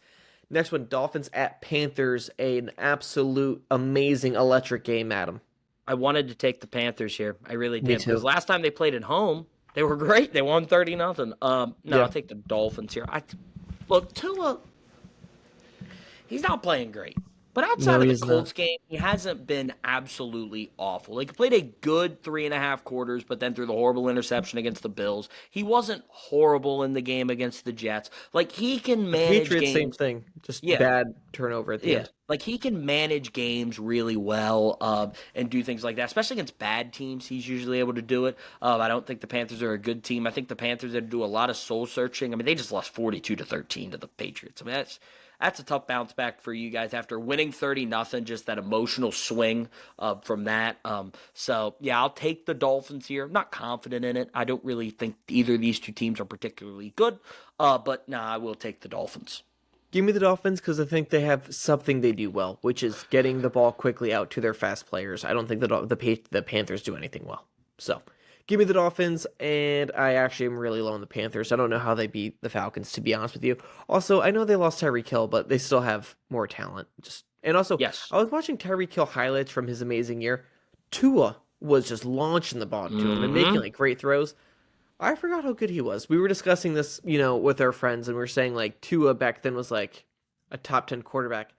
Next one, Dolphins at Panthers. An absolute amazing electric game, Adam. I wanted to take the Panthers here. I really Me did. too. Because last time they played at home, they were great. They won 30-0. No, I'll take the Dolphins here. Look, Tua, he's not playing great. But outside of the Colts game, he hasn't been absolutely awful. Like, he played a good 3.5 quarters, but then through the horrible interception against the Bills, he wasn't horrible in the game against the Jets. Like, he can manage Patriots, games. same thing. Just bad turnover at the end. Like, he can manage games really well and do things like that, especially against bad teams. He's usually able to do it. I don't think the Panthers are a good team. I think the Panthers had to do a lot of soul searching. I mean, they just lost 42-13 to the Patriots. I mean, that's a tough bounce back for you guys after winning 30-0, just that emotional swing from that. So, yeah, I'll take the Dolphins here. I'm not confident in it. I don't really think either of these two teams are particularly good. But, I will take the Dolphins. Give me the Dolphins because I think they have something they do well, which is getting the ball quickly out to their fast players. I don't think the Panthers do anything well. So, give me the Dolphins, and I actually am really low on the Panthers. I don't know how they beat the Falcons, to be honest with you. Also, I know they lost Tyreek Hill, but they still have more talent. Yes. I was watching Tyreek Hill highlights from his amazing year. Tua was just launching the ball to him and making like great throws. I forgot how good he was. We were discussing this, with our friends, and we were saying like Tua back then was like a top 10 quarterback.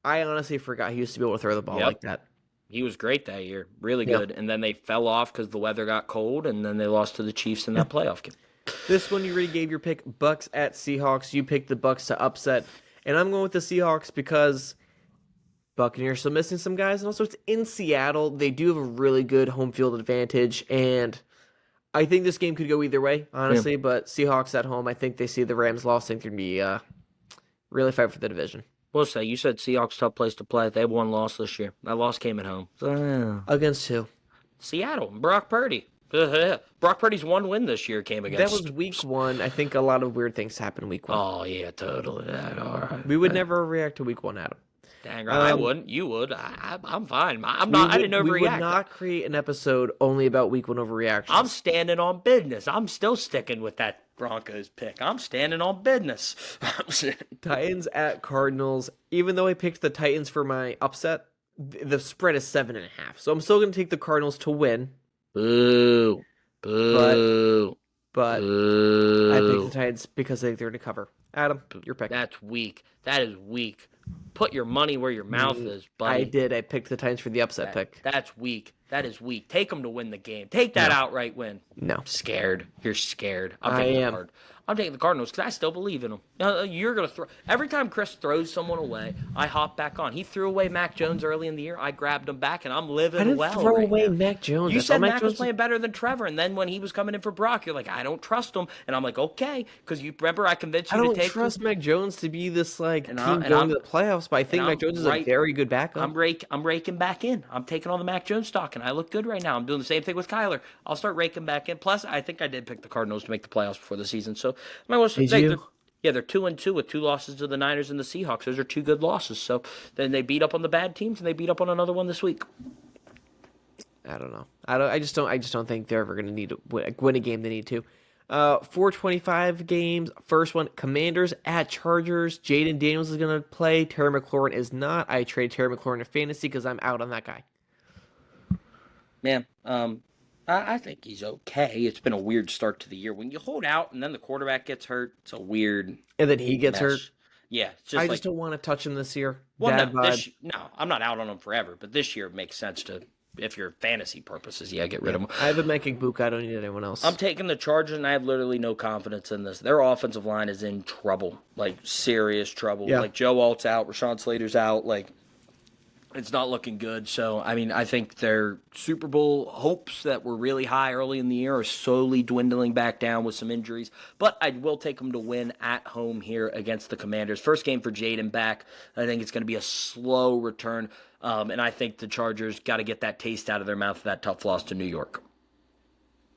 I honestly forgot he used to be able to throw the ball Yep. like that. He was great that year. Really Yeah. good. And then they fell off because the weather got cold, and then they lost to the Chiefs in Yeah. that playoff game. This one you already gave your pick, Bucks at Seahawks. You picked the Bucks to upset, and I'm going with the Seahawks because Buccaneers still missing some guys, and also it's in Seattle. They do have a really good home field advantage, and I think this game could go either way, Yeah. honestly. But Seahawks at home, I think they see the Rams lost. I think they're gonna be really fight for the division We'll say, you said Seahawks tough place to play. They have one loss this year. That loss came at home. So, yeah. against who? Seattle, Brock Purdy. Brock Purdy's one win this year came That against. was week one. I think a lot of weird things happened week one. Oh, yeah, totally. All right. We would never react to week one, Adam. Dang right. I wouldn't. You would. I'm fine. I'm We not. I would, didn't we would overreact. not create an episode only about week one overreactions. I'm standing on business. I'm still sticking with that Broncos pick. I'm standing on business. Titans at Cardinals. Even though I picked the Titans for my upset, the spread is 7.5. So I'm still going to take the Cardinals to win. Boo. Boo. But I picked Boo. the Titans because I think they're going to cover. Adam, your pick. That's weak. That is weak. Put your money where your mouth is, buddy. I did. I picked the Titans for the upset pick. That's weak. That is weak. Take them to win the game. Take that outright win. No. Scared. You're scared. I am. I'm taking the Cardinals because I still believe in them. You're going to throw. Every time Chris throws someone away, I hop back on. He threw away Mac Jones early in the year. I grabbed him back, and I'm living I didn't well throw right away now. Mac Jones. You I thought said Mac was Jones playing better than Trevor, and then when he was coming in for Brock, you're like, I don't trust him. And I'm like, okay, because you remember I convinced I you don't to take trust Mac Jones to be this like And team I- going to the playoffs, but I think and Mac I'm Jones is a right- very good backup. I'm raking back in. I'm taking all the Mac Jones stock, and I look good right now. I'm doing the same thing with Kyler. I'll start raking back in. Plus, I think I did pick the Cardinals to make the playoffs before the season. So, Did you? they're 2-2 with 2 losses to the Niners and the Seahawks. Those are 2 good losses. So then they beat up on the bad teams, and they beat up on another one this week. I don't know. I just don't think they're ever going to need to win a game they need to. 425 games. First one, Commanders at Chargers. Jaden Daniels is going to play. Terry McLaurin is not. I trade Terry McLaurin to fantasy because I'm out on that guy. Man, I think he's okay. It's been a weird start to the year. When you hold out and then the quarterback gets hurt, it's a weird And then he gets mess. hurt. Yeah, it's just I like, just don't want to touch him this year. well, Bad no, vibe. no, I'm not out on him forever, but this year it makes sense to, if you're fantasy purposes, get rid of him. I have a making book. I don't need anyone else. I'm taking the Chargers, and I have literally no confidence in this. Their offensive line is in trouble, like serious trouble. Yeah. Like Joe Alt's out, Rashawn Slater's out. Like it's not looking good. So I mean, I think their Super Bowl hopes that were really high early in the year are slowly dwindling back down with some injuries. But I will take them to win at home here against the Commanders. First game for Jaden back. I think it's going to be a slow return. And I think the Chargers got to get that taste out of their mouth for that tough loss to New York.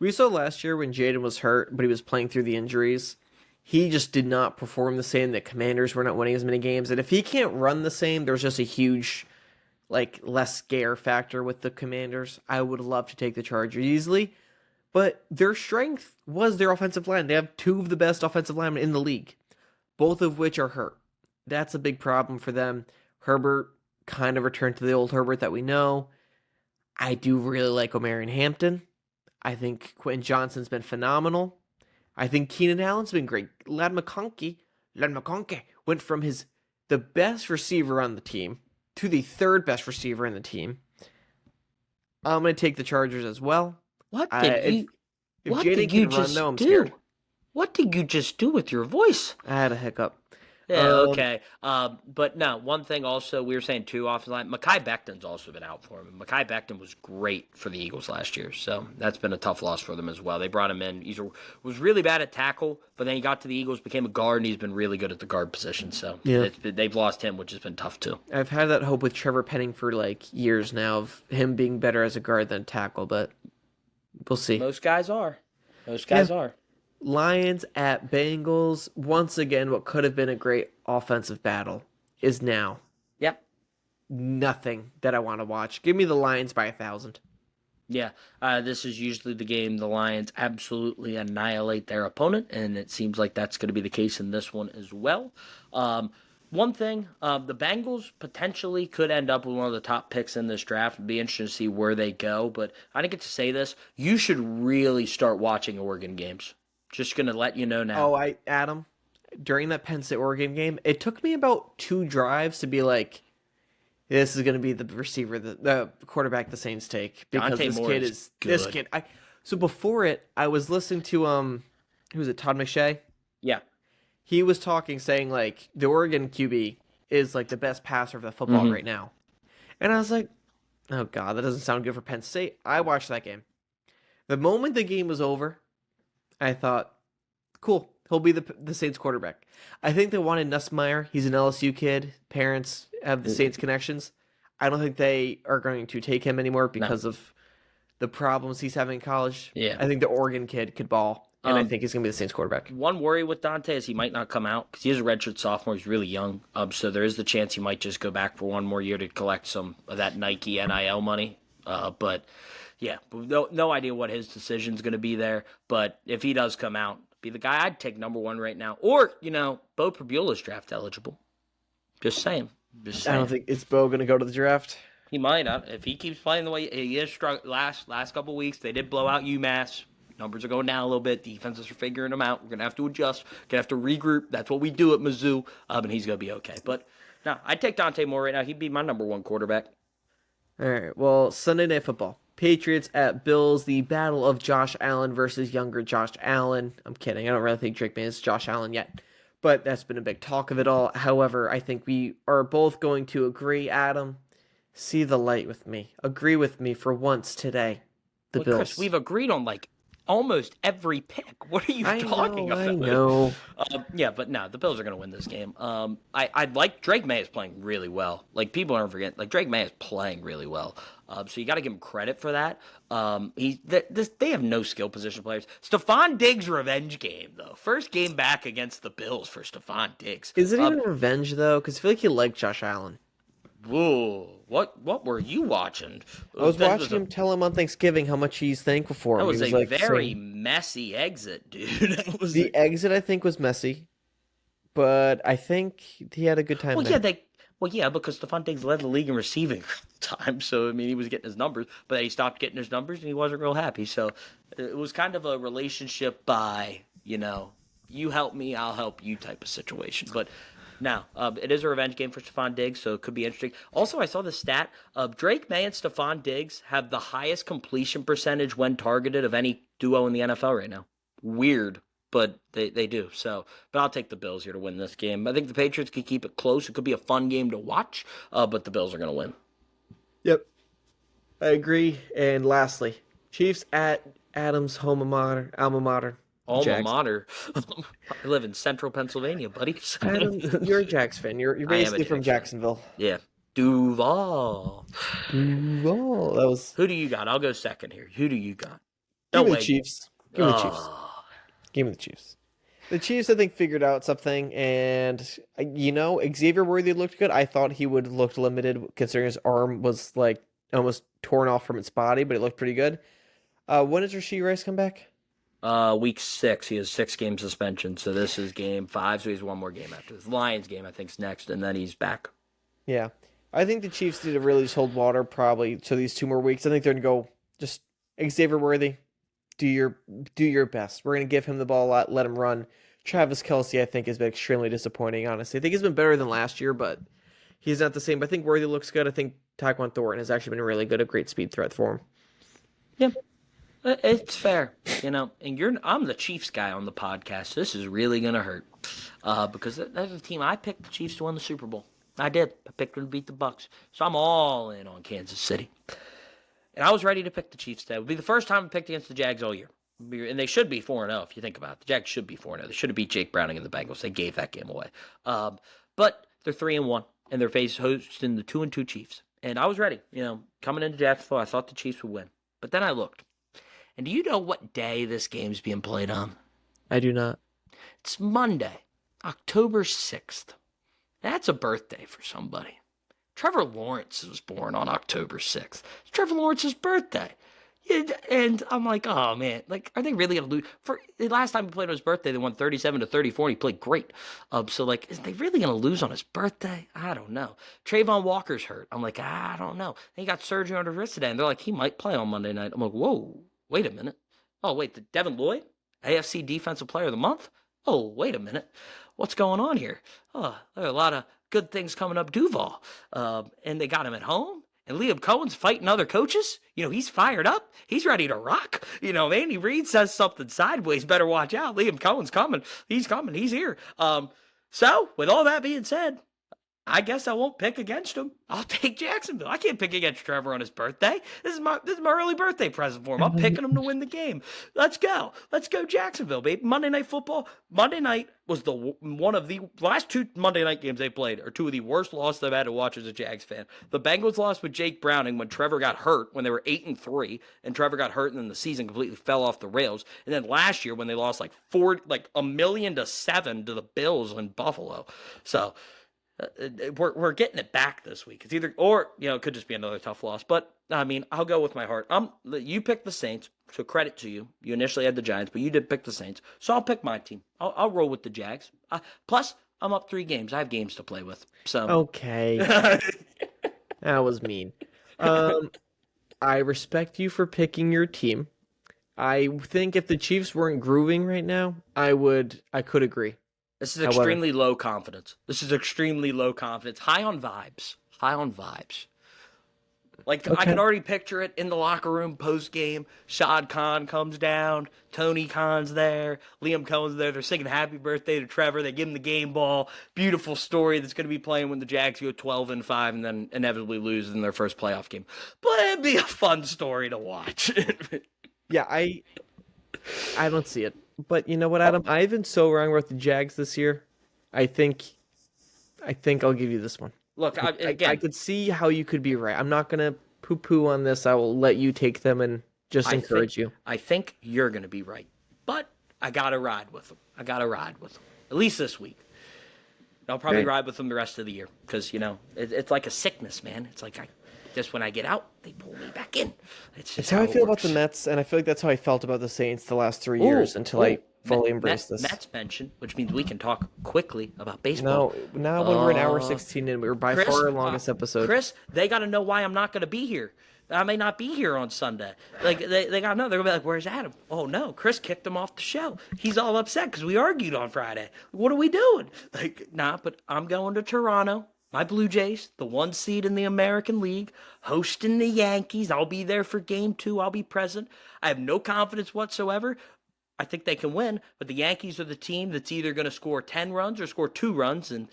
We saw last year when Jaden was hurt, but he was playing through the injuries. He just did not perform the same. The Commanders were not winning as many games. And if he can't run the same, there's just a huge, less scare factor with the Commanders. I would love to take the Chargers easily. But their strength was their offensive line. They have 2 of the best offensive linemen in the league, both of which are hurt. That's a big problem for them. Herbert kind of returned to the old Herbert that we know. I do really like Omarion Hampton. I think Quentin Johnson's been phenomenal. I think Keenan Allen's been great. Ladd McConkey went from the best receiver on the team to the 3rd best receiver in the team. I'm going to take the Chargers as well. What If what Jaden did you can run, just though, I'm do? scared. What did you just do with your voice? I had a hiccup. Yeah, Um, okay. But no, one thing also, we were saying 2 offensive line. Mekhi Becton's also been out for him. Mekhi Becton was great for the Eagles last year, so that's been a tough loss for them as well. They brought him in. He was really bad at tackle, but then he got to the Eagles, became a guard, and he's been really good at the guard position. So Yeah. they've lost him, which has been tough too. I've had that hope with Trevor Penning for years now of him being better as a guard than tackle, but we'll see. Most guys are. Most guys are. Lions at Bengals. Once again, what could have been a great offensive battle is now Yep. nothing that I want to watch. Give me the Lions by 1,000. Yeah, this is usually the game the Lions absolutely annihilate their opponent, and it seems like that's going to be the case in this one as well. One thing, the Bengals potentially could end up with one of the top picks in this draft. It'd be interesting to see where they go, but I didn't get to say this. You should really start watching Oregon games. Just going to let you know now. Oh, Adam, during that Penn State Oregon game, it took me about 2 drives to be like, this is going to be the receiver, the quarterback the Saints take because Dante this Moore kid is is this good. kid. So before it, I was listening to who was it, Todd McShay? Yeah. He was talking, saying like the Oregon QB is like the best passer of the football Hmm. right now, and I was like, oh god, that doesn't sound good for Penn State. I watched that game. The moment the game was over, I thought, cool, he'll be the Saints quarterback. I think they wanted Nussmeier. He's an LSU kid. Parents have the Saints connections. I don't think they are going to take him anymore No. because of the problems he's having in college. Yeah. I think the Oregon kid could ball, and I think he's going to be the Saints quarterback. One worry with Dante is he might not come out because he is a redshirt sophomore. He's really young. So there is the chance he might just go back for one more year to collect some of that Nike NIL money. But yeah, no idea what his decision's going to be there. But if he does come out, be the guy I'd take number one right now. Or, Bo Prabula's draft eligible. Just saying. I don't think is Bo going to go to the draft. He might. If he keeps playing the way he is last couple weeks, they did blow out UMass. Numbers are going down a little bit. Defenses are figuring them out. We're going to have to adjust. Going to have to regroup. That's what we do at Mizzou. And he's going to be okay. But, no, I'd take Dante Moore right now. He'd be my number one quarterback. All right. Well, Sunday Night Football. Patriots at Bills. The battle of Josh Allen versus younger Josh Allen. I'm kidding. I don't really think Drake May is Josh Allen yet. But that's been a big talk of it all. However, I think we are both going to agree, Adam. See the light with me. Agree with me for once today. The Bills. Chris, we've agreed on almost every pick. What are you talking about? I know. Yeah, but no, the Bills are going to win this game. I like Drake May is playing really well. Like people aren't forgetting, like Drake May is playing really well. So you got to give him credit for that. They have no skill position players. Stephon Diggs' revenge game though. First game back against the Bills for Stephon Diggs. Is it even revenge though? Because I feel like he liked Josh Allen. Whoa, what were you watching? I was watching him tell him on Thanksgiving how much he's thankful for him. That was he was a like very saying, messy exit, dude. the exit I think was messy, but I think he had a good time. Well, yeah, because Stephon Diggs led the league in receiving time, so I mean he was getting his numbers, but then he stopped getting his numbers and he wasn't real happy. So it was kind of a relationship by you help me, I'll help you type of situation. But now, it is a revenge game for Stephon Diggs, so it could be interesting. Also, I saw the stat of Drake May and Stephon Diggs have the highest completion percentage when targeted of any duo in the NFL right now. Weird, but they do. So, but I'll take the Bills here to win this game. I think the Patriots could keep it close. It could be a fun game to watch, but the Bills are going to win. Yep, I agree. And lastly, Chiefs at Adams' alma mater. Alma mater. I live in central Pennsylvania, buddy. Adam, you're a Jags fan. You're basically from Jacksonville. Yeah. Duval. Duval. That was. Who do you got? I'll go second here. Who do you got? Give me the Chiefs. Give me the Chiefs. Give me the Chiefs. The Chiefs, I think, figured out something, and Xavier Worthy looked good. I thought he would look limited considering his arm was like almost torn off from its body, but it looked pretty good. When does Rashee Rice come back? Week 6. He has 6-game suspension, so this is game 5, so he has one more game after this. Lions game, I think, is next, and then he's back. Yeah. I think the Chiefs need to really just hold water probably to these 2 more weeks. I think they're going to go just Xavier Worthy, do your best. We're going to give him the ball a lot, let him run. Travis Kelce, I think, has been extremely disappointing, honestly. I think he's been better than last year, but he's not the same. But I think Worthy looks good. I think Tyquan Thornton has actually been really good, a great speed threat for him. Yeah. It's fair, and I'm the Chiefs guy on the podcast. This is really gonna hurt, because that's the team I picked the Chiefs to win the Super Bowl. I did. I picked them to beat the Bucs, so I'm all in on Kansas City. And I was ready to pick the Chiefs today. It would be the first time I picked against the Jags all year, and they should be 4-0 if you think about it. The Jags should be 4-0. They should have beat Jake Browning and the Bengals. They gave that game away, but they're 3-1, and they're hosting the 2-2 Chiefs. And I was ready. Coming into Jacksonville, I thought the Chiefs would win, but then I looked. And do you know what day this game's being played on? I do not. It's Monday, October 6th. That's a birthday for somebody. Trevor Lawrence was born on October 6th. It's Trevor Lawrence's birthday. And I'm like, oh, man. Like, are they really going to lose? For the last time he played on his birthday, they won 37-34, and he played great. So, like, is they really going to lose on his birthday? I don't know. Trayvon Walker's hurt. I'm like, I don't know. And he got surgery on his wrist today, and they're like, he might play on Monday night. I'm like, whoa. Wait a minute. Oh, wait, the Devin Lloyd, AFC Defensive Player of the Month? Oh, wait a minute. what's going on here? Oh, there are a lot of good things coming up Duval. And they got him at home. And Liam Cohen's fighting other coaches. He's fired up. He's ready to rock. Andy Reid says something sideways. Better watch out. Liam Cohen's coming. He's coming. He's here. So, with all that being said, I guess I won't pick against him. I'll take Jacksonville. I can't pick against Trevor on his birthday. This is my early birthday present for him. I'm picking him to win the game. Let's go. Let's go Jacksonville, baby. Monday Night Football. Monday night was one of the last two Monday night games they played are two of the worst losses I've had to watch as a Jags fan. The Bengals lost with Jake Browning when Trevor got hurt when they were 8-3, and Trevor got hurt and then the season completely fell off the rails. And then last year when they lost like $1 million to 7 to the Bills in Buffalo. So we're getting it back this week. It's either it could just be another tough loss. But I mean, I'll go with my heart. You picked the Saints, so credit to you. You initially had the Giants, but you did pick the Saints, so I'll pick my team. I'll roll with the Jags. Plus, I'm up 3 games. I have games to play with. So Okay, that was mean. I respect you for picking your team. I think if the Chiefs weren't grooving right now, I could agree. This is extremely low confidence. High on vibes. Like, okay. I can already picture it in the locker room post-game. Shad Khan comes down. Tony Khan's there. Liam Cohen's there. They're singing happy birthday to Trevor. They give him the game ball. Beautiful story that's going to be playing when the Jags go 12-5 and then inevitably lose in their first playoff game. But it'd be a fun story to watch. Yeah, I don't see it. But you know what, Adam? I've been so wrong about the Jags this year. I think I'll give you this one. Look, I could see how you could be right. I'm not going to poo-poo on this. I will let you take them and just encourage you. I think you're going to be right. But I got to ride with them. At least this week. I'll probably ride with them the rest of the year. Because, it's like a sickness, man. It's like just when I get out, they pull me back in. It's how I feel about the Mets, and I feel like that's how I felt about the Saints the last 3 years until I fully embraced this. Mets mention, which means we can talk quickly about baseball. No, now when we're an hour 16 in, we were by far our longest episode. Chris, they got to know why I'm not going to be here. I may not be here on Sunday. Like they got to know. They're going to be like, "Where's Adam?" Oh no, Chris kicked him off the show. He's all upset because we argued on Friday. What are we doing? But I'm going to Toronto. My Blue Jays, the 1 seed in the American League, hosting the Yankees. I'll be there for game 2. I'll be present. I have no confidence whatsoever. I think they can win, but the Yankees are the team that's either going to score 10 runs or score 2 runs, and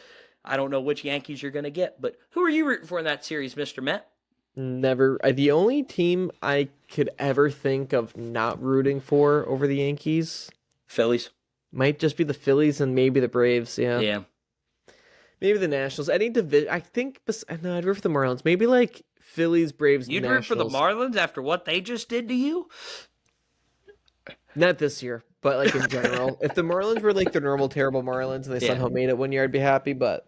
I don't know which Yankees you're going to get. But who are you rooting for in that series, Mr. Met? Never. The only team I could ever think of not rooting for over the Yankees, Phillies. Might just be the Phillies and maybe the Braves, yeah. Yeah. Maybe the Nationals. Any division. I think. No, I'd root for the Marlins. Maybe like Phillies, Braves, You'd Nationals. root for the Marlins after what they just did to you? Not this year, but like in general. If the Marlins were like the normal terrible Marlins and they somehow made it 1 year, I'd be happy. But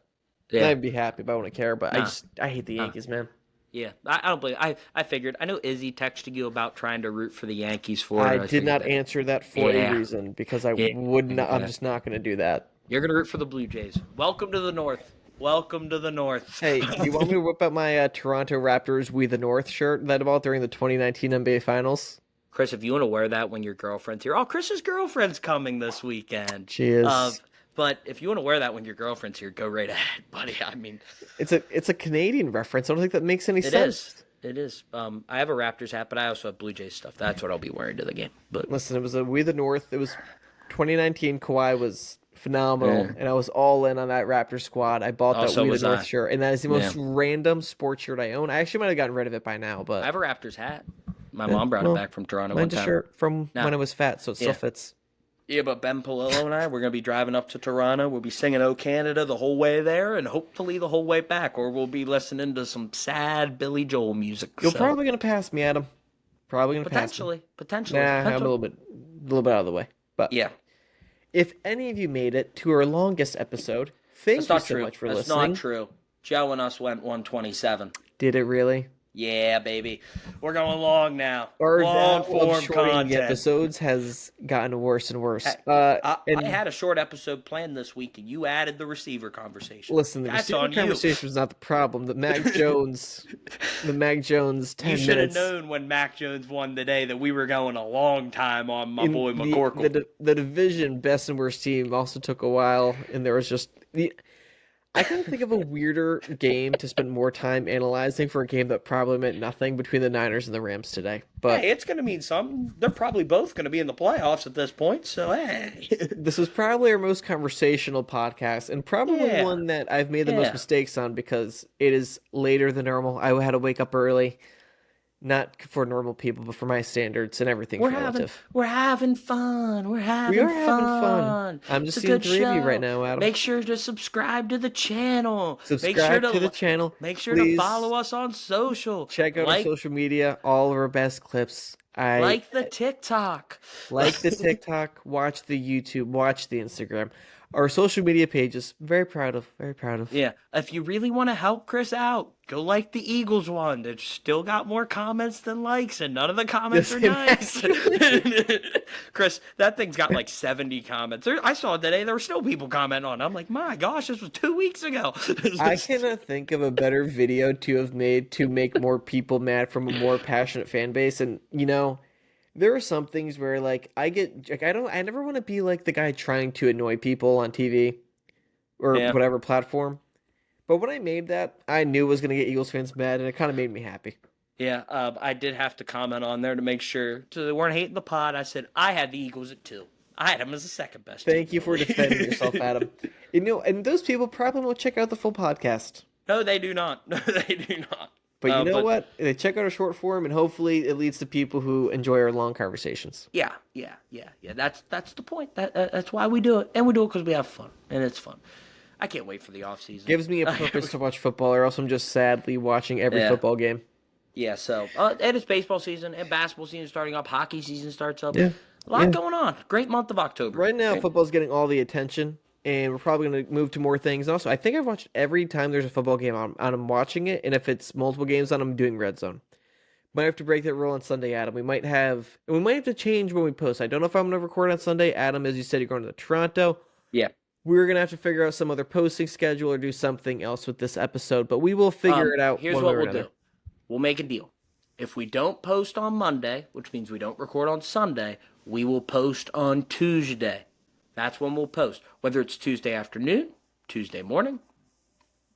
I'd be happy, but I wouldn't care. But I hate the Yankees, man. Yeah, I don't believe. I figured. I know Izzy texted you about trying to root for the Yankees for. I did not answer that for a reason because I would not. I'm just not going to do that. You're going to root for the Blue Jays. Welcome to the North. Hey, you want me to whip out my Toronto Raptors We the North shirt that I bought during the 2019 NBA Finals? Chris, if you want to wear that when your girlfriend's here. Oh, Chris's girlfriend's coming this weekend. She is. But if you want to wear that when your girlfriend's here, go right ahead, buddy. I mean, it's a Canadian reference. I don't think that makes any sense. It is. I have a Raptors hat, but I also have Blue Jays stuff. That's what I'll be wearing to the game. But listen, it was a We the North. It was 2019. Kawhi was phenomenal, and I was all in on that Raptors squad. I bought that We the North shirt, and that is the most random sports shirt I own. I actually might have gotten rid of it by now, but I have a Raptors hat. My mom brought it back from Toronto one time. Mine's a shirt from when I was fat, so it still fits. Yeah, but Ben Palillo and I, we're going to be driving up to Toronto. We'll be singing "Oh Canada" the whole way there and hopefully the whole way back, or we'll be listening to some sad Billy Joel music. You're probably going to pass me, Adam. Probably going to pass me. Potentially. Nah, I'm a little bit out of the way. But yeah. If any of you made it to our longest episode, thank you so much for listening. That's not true. Joe and us went 127. Did it really? Yeah, baby. We're going long now. Our Long battle of form shorting the content. episodes has gotten worse and worse. Hey, I And had a short episode planned this week, and you added the receiver conversation. listen, the That's receiver on you. conversation was not the problem. The Mac Jones You 10 should have minutes known when Mac Jones won today that we were going a long time on my in boy McCorkle. the division best and worst team also took a while, and there was just I couldn't think of a weirder game to spend more time analyzing for a game that probably meant nothing between the Niners and the Rams today. But Hey, it's going to mean something. They're probably both going to be in the playoffs at this point, so hey. this was probably our most conversational podcast, and probably Yeah. one that I've made the most Yeah. mistakes on because it is later than normal. I had to wake up early, not for normal people, but for my standards, and everything's relative. We're having fun. We are having fun. I'm just It's a seeing good 3 of you show. right now, Adam. Make sure to subscribe to the channel. Subscribe to the channel. Make sure Please to follow us on social. check out our like, social media, all of our best clips. like the TikTok. Like the TikTok, watch the YouTube, watch the Instagram. Our social media pages, very proud of. Yeah, if you really want to help Chris out, go like the Eagles one. It's still got more comments than likes, and none of the comments are nice. Chris, that thing's got like 70 comments. I saw it today. There were still people commenting on it. I'm like, my gosh, this was 2 weeks ago. I cannot think of a better video to have made to make more people mad from a more passionate fan base. And, there are some things where I never want to be like the guy trying to annoy people on TV or whatever platform. But when I made that, I knew it was going to get Eagles fans mad, and it kind of made me happy. Yeah, I did have to comment on there to make sure so they weren't hating the pod. I said I had the Eagles at 2. I had them as the second best. Thank you for defending yourself, Adam. And those people probably won't check out the full podcast. No, they do not. No, they do not. But you know what? They check out our short form, and hopefully it leads to people who enjoy our long conversations. Yeah. That's the point. That's why we do it, and we do it because we have fun, and it's fun. I can't wait for the off season. Gives me a purpose to watch football, or else I'm just sadly watching every football game. Yeah. So, and it's baseball season, and basketball season starting up. Hockey season starts up. Yeah. A lot going on. Great month of October. Right now, football's getting all the attention, and we're probably going to move to more things. Also, I think I've watched every time there's a football game on. I'm watching it, and if it's multiple games on, I'm doing Red Zone. Might have to break that rule on Sunday, Adam. We might have to change when we post. I don't know if I'm going to record on Sunday. Adam, as you said, you're going to Toronto. Yeah. We're going to have to figure out some other posting schedule or do something else with this episode, but we will figure it out. Here's what we'll do. We'll make a deal. If we don't post on Monday, which means we don't record on Sunday, we will post on Tuesday. That's when we'll post. Whether it's Tuesday afternoon, Tuesday morning,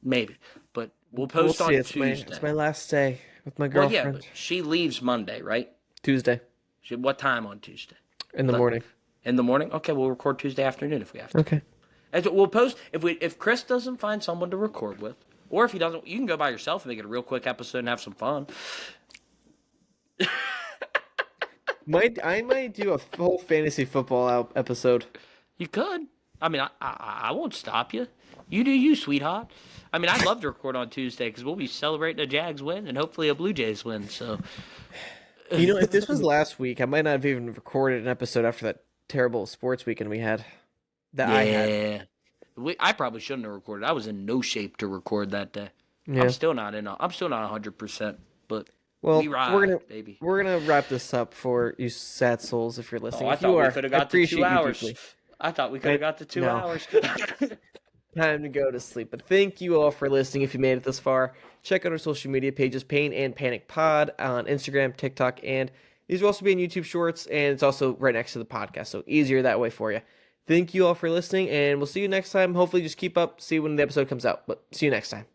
maybe. But we'll post on Tuesday. It's my last day with my girlfriend. Well, yeah, but she leaves Monday, right? Tuesday. What time on Tuesday? In the morning. In the morning? Okay, we'll record Tuesday afternoon if we have to. Okay. And so we'll post if Chris doesn't find someone to record with, or if he doesn't, you can go by yourself and make it a real quick episode and have some fun. I might do a full fantasy football episode. You could. I mean, I won't stop you. You do you, sweetheart. I mean, I'd love to record on Tuesday because we'll be celebrating a Jags win and hopefully a Blue Jays win. So, if this was last week, I might not have even recorded an episode after that terrible sports weekend we had. I had. I probably shouldn't have recorded. I was in no shape to record that day. Yeah. I'm still not 100%. But well, baby. We're gonna wrap this up for you sad souls if you're listening. I thought we could have got to 2 hours. I thought we could have got to 2 hours. Time to go to sleep. But thank you all for listening. If you made it this far, check out our social media pages, Pain and Panic Pod on Instagram, TikTok, and these will also be in YouTube Shorts, and it's also right next to the podcast, so easier that way for you. Thank you all for listening, and we'll see you next time. Hopefully just keep up, see when the episode comes out, but see you next time.